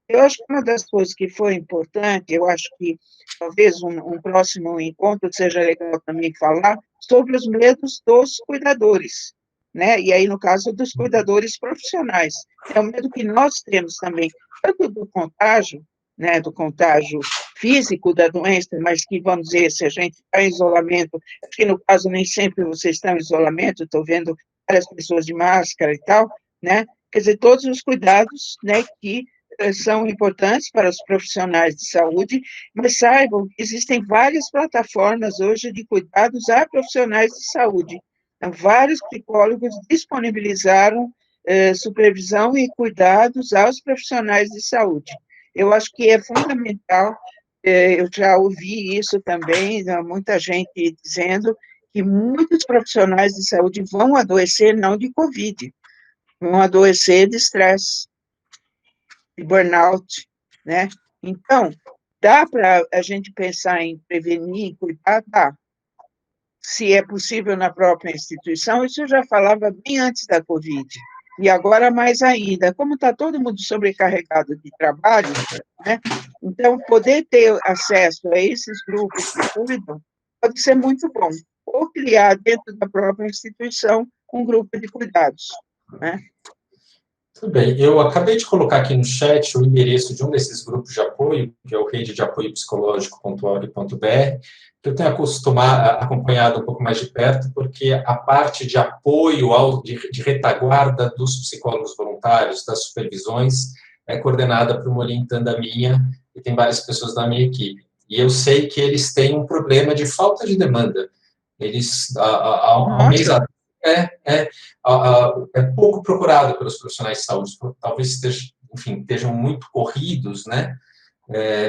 Speaker 1: Eu acho que uma das coisas que foi importante, eu acho que talvez um próximo encontro seja legal também falar sobre os medos dos cuidadores, né? E aí, no caso, dos cuidadores profissionais. É o medo que nós temos também, tanto do contágio, né, do contágio físico da doença, mas que, vamos dizer, se a gente está em isolamento, acho que no caso nem sempre vocês estão em isolamento, estou vendo várias pessoas de máscara e tal, né? Quer dizer, todos os cuidados, né, que são importantes para os profissionais de saúde, mas saibam que existem várias plataformas hoje de cuidados a profissionais de saúde. Então, vários psicólogos disponibilizaram supervisão e cuidados aos profissionais de saúde. Eu acho que é fundamental, eu já ouvi isso também, muita gente dizendo que muitos profissionais de saúde vão adoecer não de Covid, vão adoecer de estresse, de burnout, né? Então, Dá para a gente pensar em prevenir, cuidar? Dá. Se é possível na própria instituição, isso eu já falava bem antes da Covid. E agora mais ainda, como está todo mundo sobrecarregado de trabalho, né? Então, poder ter acesso a esses grupos que cuidam pode ser muito bom. Ou criar dentro da própria instituição um grupo de cuidados, né?
Speaker 2: Tudo bem, eu acabei de colocar aqui no chat o endereço de um desses grupos de apoio, que é o Rede de Apoio Psicológico.org.br, que eu tenho acompanhado um pouco mais de perto, porque a parte de apoio, de retaguarda dos psicólogos voluntários, das supervisões, é coordenada por uma orientanda minha, e tem várias pessoas da minha equipe. E eu sei que eles têm um problema de falta de demanda. Eles, há um mês atrás, é pouco procurado pelos profissionais de saúde, talvez estejam muito corridos, né?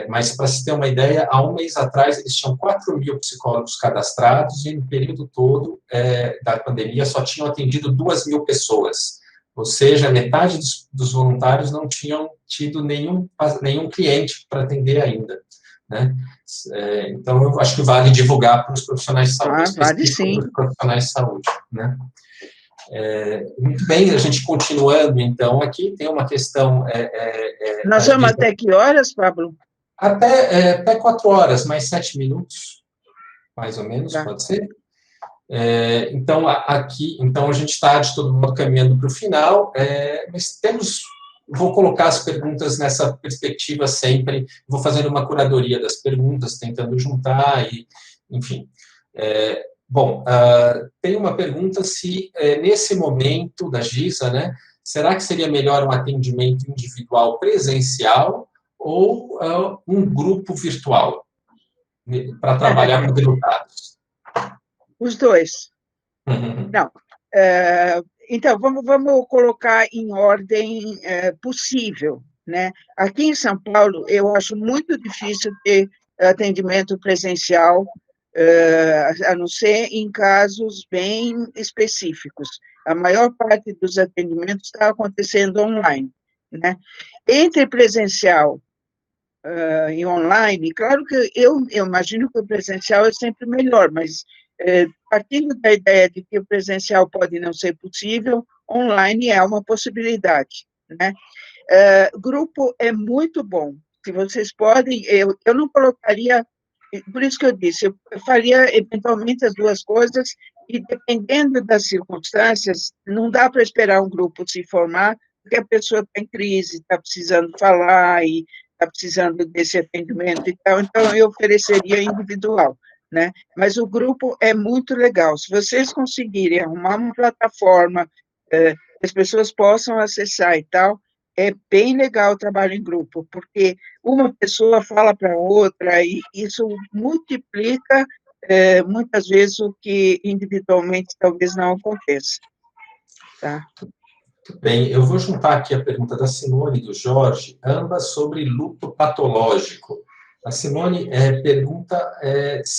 Speaker 2: Mas, para se ter uma ideia, há um mês atrás, eles tinham 4.000 psicólogos cadastrados e, no período todo da pandemia, só tinham atendido 2.000 pessoas. Ou seja, metade dos voluntários não tinham tido nenhum cliente para atender ainda, né? Então, eu acho que vale divulgar para os profissionais de saúde,
Speaker 1: vale sim.
Speaker 2: para os profissionais de saúde, né? Muito bem, a gente continuando, então, aqui tem uma questão...
Speaker 1: Nós vamos até que horas, Pablo?
Speaker 2: Até 4 horas, mais 7 minutos, mais ou menos,
Speaker 1: Tá.
Speaker 2: Pode ser? Então, a gente está, de todo modo, caminhando para o final, mas vou colocar as perguntas nessa perspectiva sempre, vou fazendo uma curadoria das perguntas, tentando juntar, enfim. Bom, tem uma pergunta se, nesse momento da GISA, né, será que seria melhor um atendimento individual presencial ou um grupo virtual para trabalhar com resultados?
Speaker 1: Os dois. Não. Então, vamos colocar em ordem possível, né? Aqui em São Paulo, eu acho muito difícil ter atendimento presencial, a não ser em casos bem específicos. A maior parte dos atendimentos está acontecendo online, né? Entre presencial e online, claro que eu imagino que o presencial é sempre melhor, mas partindo da ideia de que o presencial pode não ser possível, online é uma possibilidade, né? Grupo é muito bom. Se vocês podem, eu não colocaria, por isso que eu disse, eu faria eventualmente as duas coisas, e dependendo das circunstâncias, não dá para esperar um grupo se formar, porque a pessoa está em crise, está precisando falar, e está precisando desse atendimento e tal, então eu ofereceria individual, né? Mas o grupo é muito legal. Se vocês conseguirem arrumar uma plataforma que as pessoas possam acessar e tal, é bem legal o trabalho em grupo, porque uma pessoa fala para outra e isso multiplica muitas vezes o que individualmente talvez não aconteça. Tá?
Speaker 2: Muito bem, eu vou juntar aqui a pergunta da Simone e do Jorge, ambas sobre luto patológico. A Simone pergunta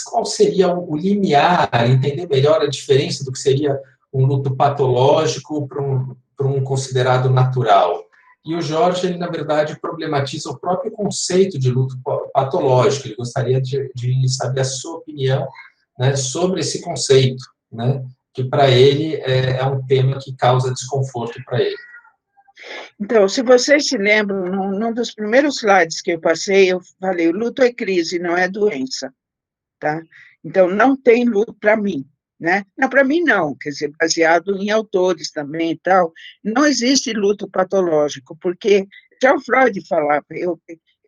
Speaker 2: qual seria o limiar, entender melhor a diferença do que seria um luto patológico para um considerado natural. E o Jorge, ele, na verdade, problematiza o próprio conceito de luto patológico. Ele gostaria de saber a sua opinião, né, sobre esse conceito, né, que para ele é um tema que causa desconforto para ele.
Speaker 1: Então, se vocês se lembram, num dos primeiros slides que eu passei, eu falei, o luto é crise, não é doença, tá? Então, não tem luto para mim, né? Não, para mim não, quer dizer, baseado em autores também e tal, não existe luto patológico, porque já o Freud falava, eu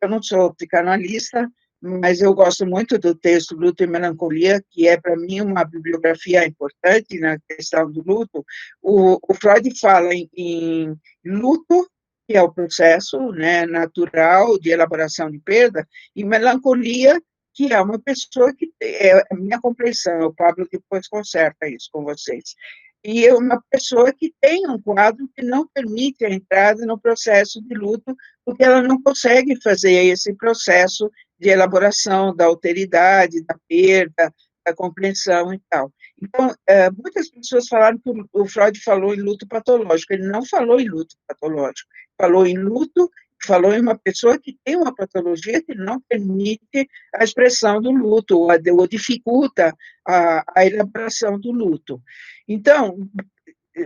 Speaker 1: não sou psicanalista, mas eu gosto muito do texto Luto e Melancolia, que é, para mim, uma bibliografia importante na questão do luto. O Freud fala em luto, que é o processo, né, natural de elaboração de perda, e melancolia, que é uma pessoa que, é a minha compreensão, o Pablo depois conserta isso com vocês, e é uma pessoa que tem um quadro que não permite a entrada no processo de luto, porque ela não consegue fazer esse processo de elaboração da alteridade, da perda, da compreensão e tal. Então, muitas pessoas falaram que o Freud falou em luto patológico, ele não falou em luto patológico, falou em luto falou em uma pessoa que tem uma patologia que não permite a expressão do luto, ou dificulta a elaboração do luto. Então,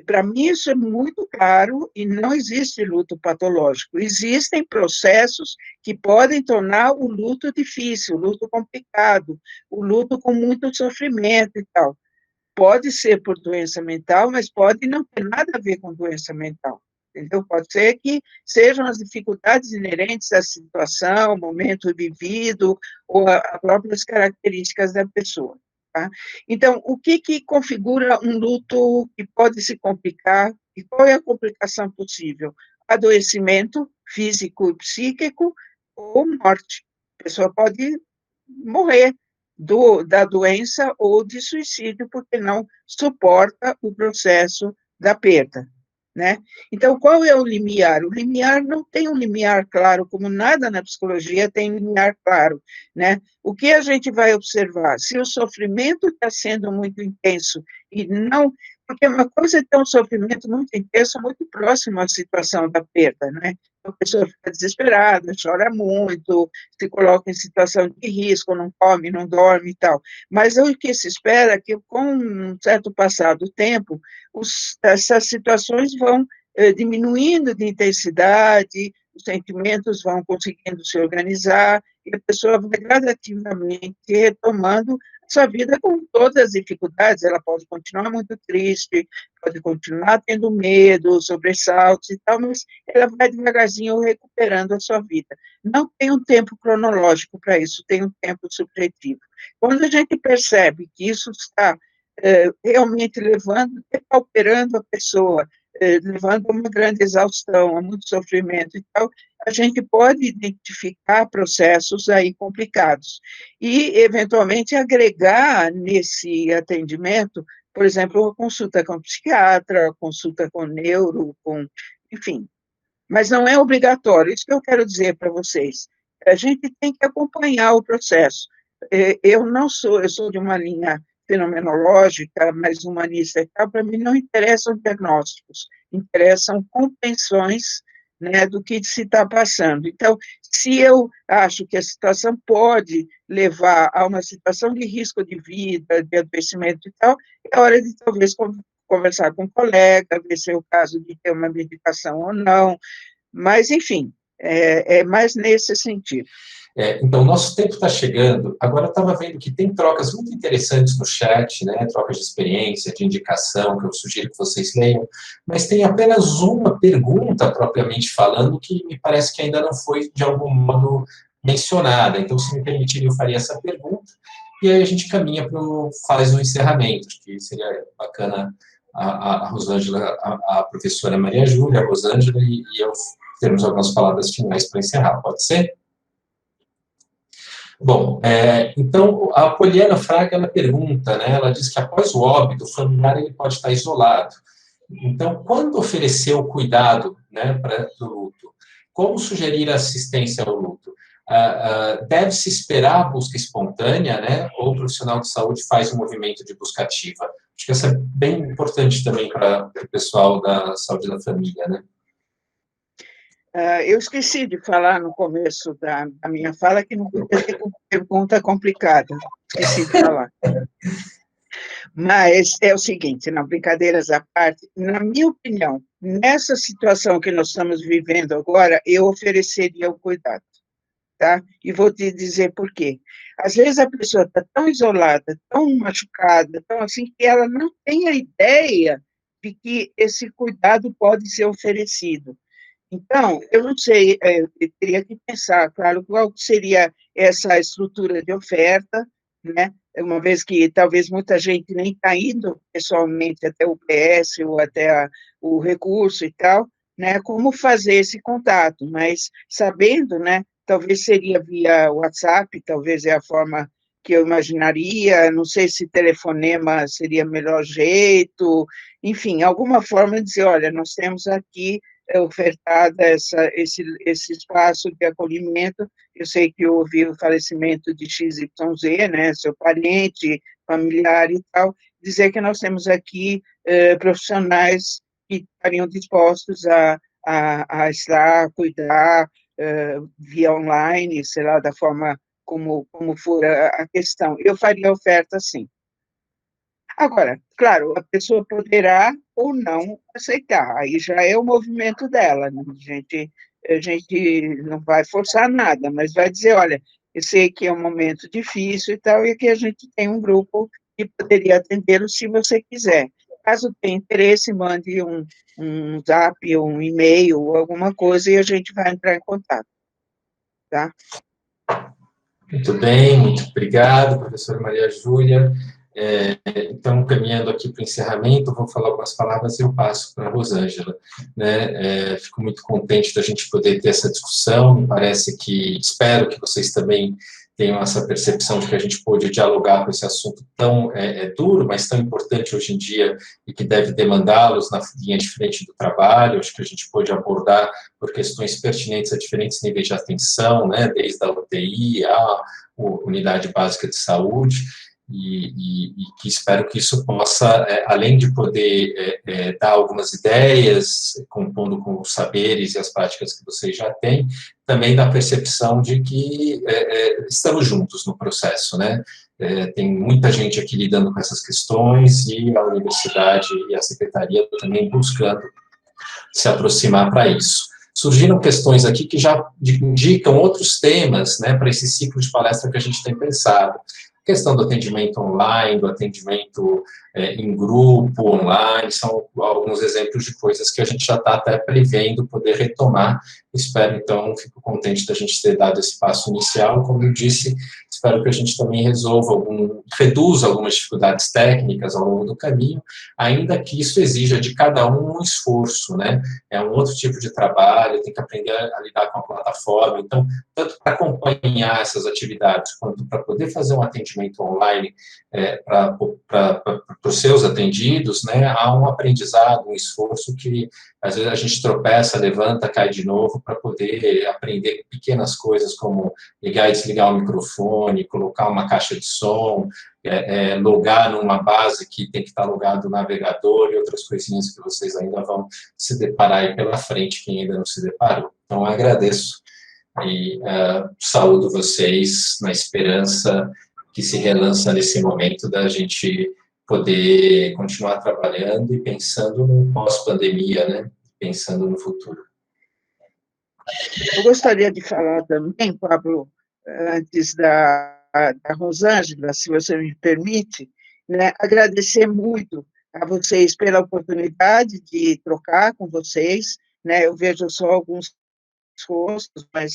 Speaker 1: para mim, isso é muito claro e não existe luto patológico. Existem processos que podem tornar o luto difícil, o luto complicado, o luto com muito sofrimento e tal. Pode ser por doença mental, mas pode não ter nada a ver com doença mental. Entendeu? Pode ser que sejam as dificuldades inerentes à situação, ao momento vivido, ou as próprias características da pessoa. Tá? Então, o que configura um luto que pode se complicar, e qual é a complicação possível? Adoecimento físico e psíquico ou morte. A pessoa pode morrer da doença ou de suicídio, porque não suporta o processo da perda. Né? Então, qual é o limiar? O limiar não tem um limiar claro, como nada na psicologia tem um limiar claro. Né? O que a gente vai observar? Se o sofrimento está sendo muito intenso e não... Porque uma coisa é ter um sofrimento muito intenso, muito próximo à situação da perda, né? A pessoa fica desesperada, chora muito, se coloca em situação de risco, não come, não dorme e tal. Mas o que se espera é que, com um certo passar do tempo, essas situações vão diminuindo de intensidade, os sentimentos vão conseguindo se organizar, e a pessoa vai gradativamente retomando sua vida com todas as dificuldades. Ela pode continuar muito triste, pode continuar tendo medo, sobressaltos e tal, mas ela vai devagarzinho recuperando a sua vida. Não tem um tempo cronológico para isso, tem um tempo subjetivo. Quando a gente percebe que isso está realmente depauperando a pessoa, levando a uma grande exaustão, a muito sofrimento e tal, a gente pode identificar processos aí complicados e, eventualmente, agregar nesse atendimento, por exemplo, a consulta com psiquiatra, a consulta com neuro, enfim. Mas não é obrigatório, isso que eu quero dizer para vocês. A gente tem que acompanhar o processo. Eu sou de uma linha fenomenológica, mais humanista e tal, para mim não interessam diagnósticos, interessam compreensões, né, do que se está passando. Então, se eu acho que a situação pode levar a uma situação de risco de vida, de adoecimento e tal, é hora de talvez conversar com um colega, ver se é o caso de ter uma medicação ou não, mas, enfim, é mais nesse sentido.
Speaker 2: Então, nosso tempo está chegando. Agora, eu estava vendo que tem trocas muito interessantes no chat, né? Trocas de experiência, de indicação, que eu sugiro que vocês leiam, mas tem apenas uma pergunta, propriamente falando, que me parece que ainda não foi, de algum modo, mencionada. Então, se me permitirem, eu faria essa pergunta, e aí a gente caminha faz um encerramento, que seria bacana a Rosângela, a professora Maria Júlia, a Rosângela e eu termos algumas palavras finais para encerrar. Pode ser? Bom, então, a Poliana Fraga, ela pergunta, né, ela diz que após o óbito, o familiar ele pode estar isolado. Então, quando oferecer o cuidado, né, do luto, como sugerir a assistência ao luto? Deve-se esperar a busca espontânea, né, ou o profissional de saúde faz um movimento de busca ativa? Acho que isso é bem importante também para o pessoal da saúde da família, né?
Speaker 1: Eu esqueci de falar no começo da minha fala que não podia ter pergunta complicada. Esqueci de falar. Mas é o seguinte, não, brincadeiras à parte, na minha opinião, nessa situação que nós estamos vivendo agora, eu ofereceria o cuidado, tá? E vou te dizer por quê. Às vezes a pessoa está tão isolada, tão machucada, tão assim, que ela não tem a ideia de que esse cuidado pode ser oferecido. Então, eu não sei, eu teria que pensar, claro, qual seria essa estrutura de oferta, né? Uma vez que talvez muita gente nem está indo pessoalmente até o PS ou até o recurso e tal, né? Como fazer esse contato, mas sabendo, né? Talvez seria via WhatsApp, talvez é a forma que eu imaginaria, não sei se telefonema seria o melhor jeito, enfim, alguma forma de dizer, olha, nós temos aqui ofertada esse espaço de acolhimento. Eu sei que houve o falecimento de XYZ, né, seu parente, familiar e tal, dizer que nós temos aqui profissionais que estariam dispostos a estar, a cuidar, via online, sei lá, da forma como for a questão. Eu faria a oferta, sim. Agora, claro, a pessoa poderá ou não aceitar, aí já é o movimento dela, né? A gente não vai forçar nada, mas vai dizer, olha, eu sei que é um momento difícil e tal, e aqui a gente tem um grupo que poderia atendê-lo se você quiser. Caso tenha interesse, mande um zap, um e-mail, ou alguma coisa, e a gente vai entrar em contato, tá?
Speaker 2: Muito bem, muito obrigado, professora Maria Júlia. Então, caminhando aqui para o encerramento, vou falar algumas palavras e eu passo para a Rosângela, né? Fico muito contente da gente poder ter essa discussão, me parece que, espero que vocês também tenham essa percepção de que a gente pôde dialogar com esse assunto tão duro, mas tão importante hoje em dia e que deve demandá-los na linha de frente do trabalho. Acho que a gente pôde abordar por questões pertinentes a diferentes níveis de atenção, né? Desde a UTI à unidade básica de saúde, e que espero que isso possa, além de poder dar algumas ideias, compondo com os saberes e as práticas que vocês já têm, também da percepção de que estamos juntos no processo, né? Tem muita gente aqui lidando com essas questões e a universidade e a secretaria também buscando se aproximar para isso. Surgiram questões aqui que já indicam outros temas, né, para esse ciclo de palestra que a gente tem pensado. A questão do atendimento online, do atendimento em grupo, online, são alguns exemplos de coisas que a gente já está até prevendo poder retomar. Espero, então, fico contente da gente ter dado esse passo inicial. Como eu disse, espero que a gente também reduza algumas dificuldades técnicas ao longo do caminho, ainda que isso exija de cada um esforço, né? É um outro tipo de trabalho, tem que aprender a lidar com a plataforma. Então, tanto para acompanhar essas atividades, quanto para poder fazer um atendimento online para os seus atendidos, né? Há um aprendizado, um esforço que, às vezes, a gente tropeça, levanta, cai de novo, para poder aprender pequenas coisas, como ligar e desligar o microfone, colocar uma caixa de som, logar numa base que tem que estar logado no navegador e outras coisinhas que vocês ainda vão se deparar aí pela frente, quem ainda não se deparou. Então, eu agradeço e saúdo vocês na esperança que se relança nesse momento da gente poder continuar trabalhando e pensando no pós-pandemia, né? Pensando no futuro.
Speaker 1: Eu gostaria de falar também, Pablo, antes da Rosângela, se você me permite, né, agradecer muito a vocês pela oportunidade de trocar com vocês, né, eu vejo só alguns rostos, mas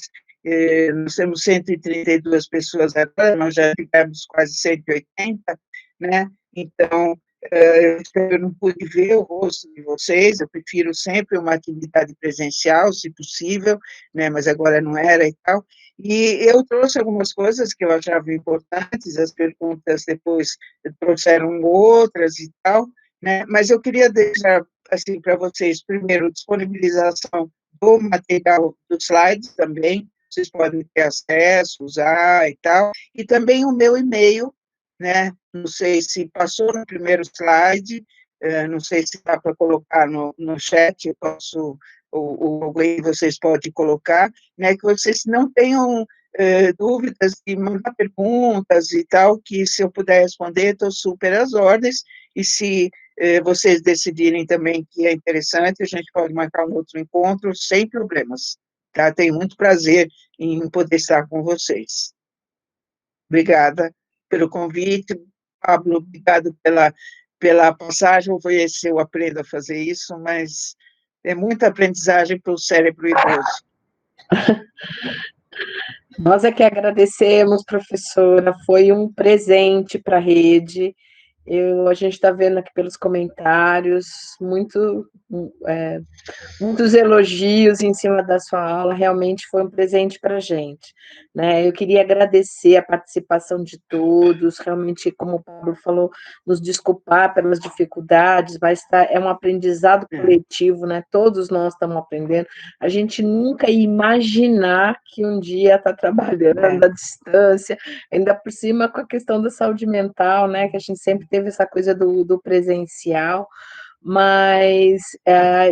Speaker 1: nós temos 132 pessoas agora, nós já tivemos quase 180, né, então, eu não pude ver o rosto de vocês, eu prefiro sempre uma atividade presencial, se possível, né, mas agora não era e tal, e eu trouxe algumas coisas que eu achava importantes, as perguntas depois trouxeram outras e tal, né, mas eu queria deixar, assim, para vocês, primeiro, disponibilização do material dos slides também, vocês podem ter acesso, usar e tal, e também o meu e-mail, né, não sei se passou no primeiro slide, não sei se dá para colocar no chat, eu posso, ou alguém vocês podem colocar, né, que vocês não tenham dúvidas de mandar perguntas e tal, que se eu puder responder, estou super às ordens, e se vocês decidirem também que é interessante, a gente pode marcar um outro encontro sem problemas, tá? Tenho muito prazer em poder estar com vocês. Obrigada pelo convite, Pablo, obrigado pela passagem, vou ver se eu aprendo a fazer isso, mas é muita aprendizagem para o cérebro idoso.
Speaker 8: Nós é que agradecemos, professora, foi um presente para a rede. A gente está vendo aqui pelos comentários muitos elogios em cima da sua aula, realmente foi um presente para a gente, né? Eu queria agradecer a participação de todos, realmente, como o Pablo falou, nos desculpar pelas dificuldades, mas é um aprendizado coletivo, né? Todos nós estamos aprendendo. A gente nunca ia imaginar que um dia está trabalhando à distância, ainda por cima com a questão da saúde mental, né? Que a gente sempre teve essa coisa do presencial, mas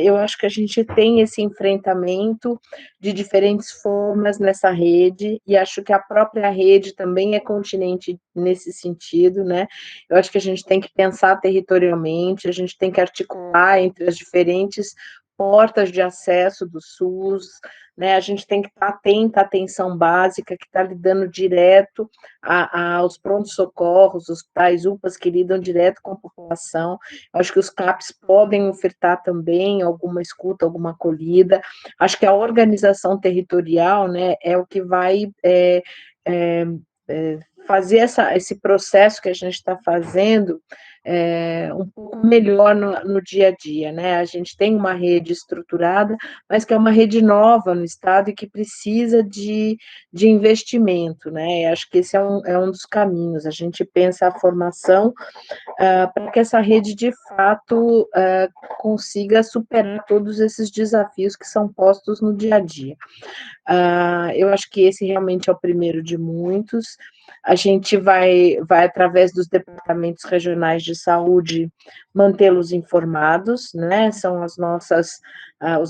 Speaker 8: eu acho que a gente tem esse enfrentamento de diferentes formas nessa rede, e acho que a própria rede também é continente nesse sentido, né? Eu acho que a gente tem que pensar territorialmente, a gente tem que articular entre as diferentes portas de acesso do SUS, né? A gente tem que estar atenta à atenção básica, que está lidando direto aos prontos-socorros, os tais UPAs que lidam direto com a população. Acho que os CAPs podem ofertar também alguma escuta, alguma acolhida. Acho que a organização territorial, né, é o que vai fazer esse processo que a gente está fazendo um pouco melhor no dia a dia, né? A gente tem uma rede estruturada, mas que é uma rede nova no Estado e que precisa de investimento, né? E acho que esse é um dos caminhos. A gente pensa a formação para que essa rede, de fato, consiga superar todos esses desafios que são postos no dia a dia. Eu acho que esse realmente é o primeiro de muitos. A gente vai através dos departamentos regionais de saúde, mantê-los informados, né? São os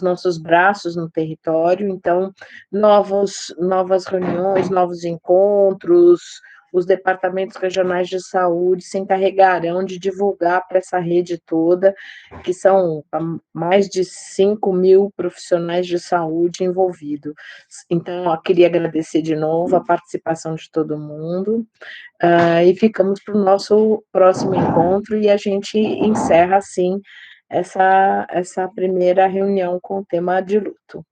Speaker 8: nossos braços no território. Então, novas reuniões, novos encontros, os departamentos regionais de saúde se encarregarão de divulgar para essa rede toda, que são mais de 5.000 profissionais de saúde envolvidos. Então, eu queria agradecer de novo a participação de todo mundo, e ficamos para o nosso próximo encontro, e a gente encerra, assim, essa primeira reunião com o tema de luto.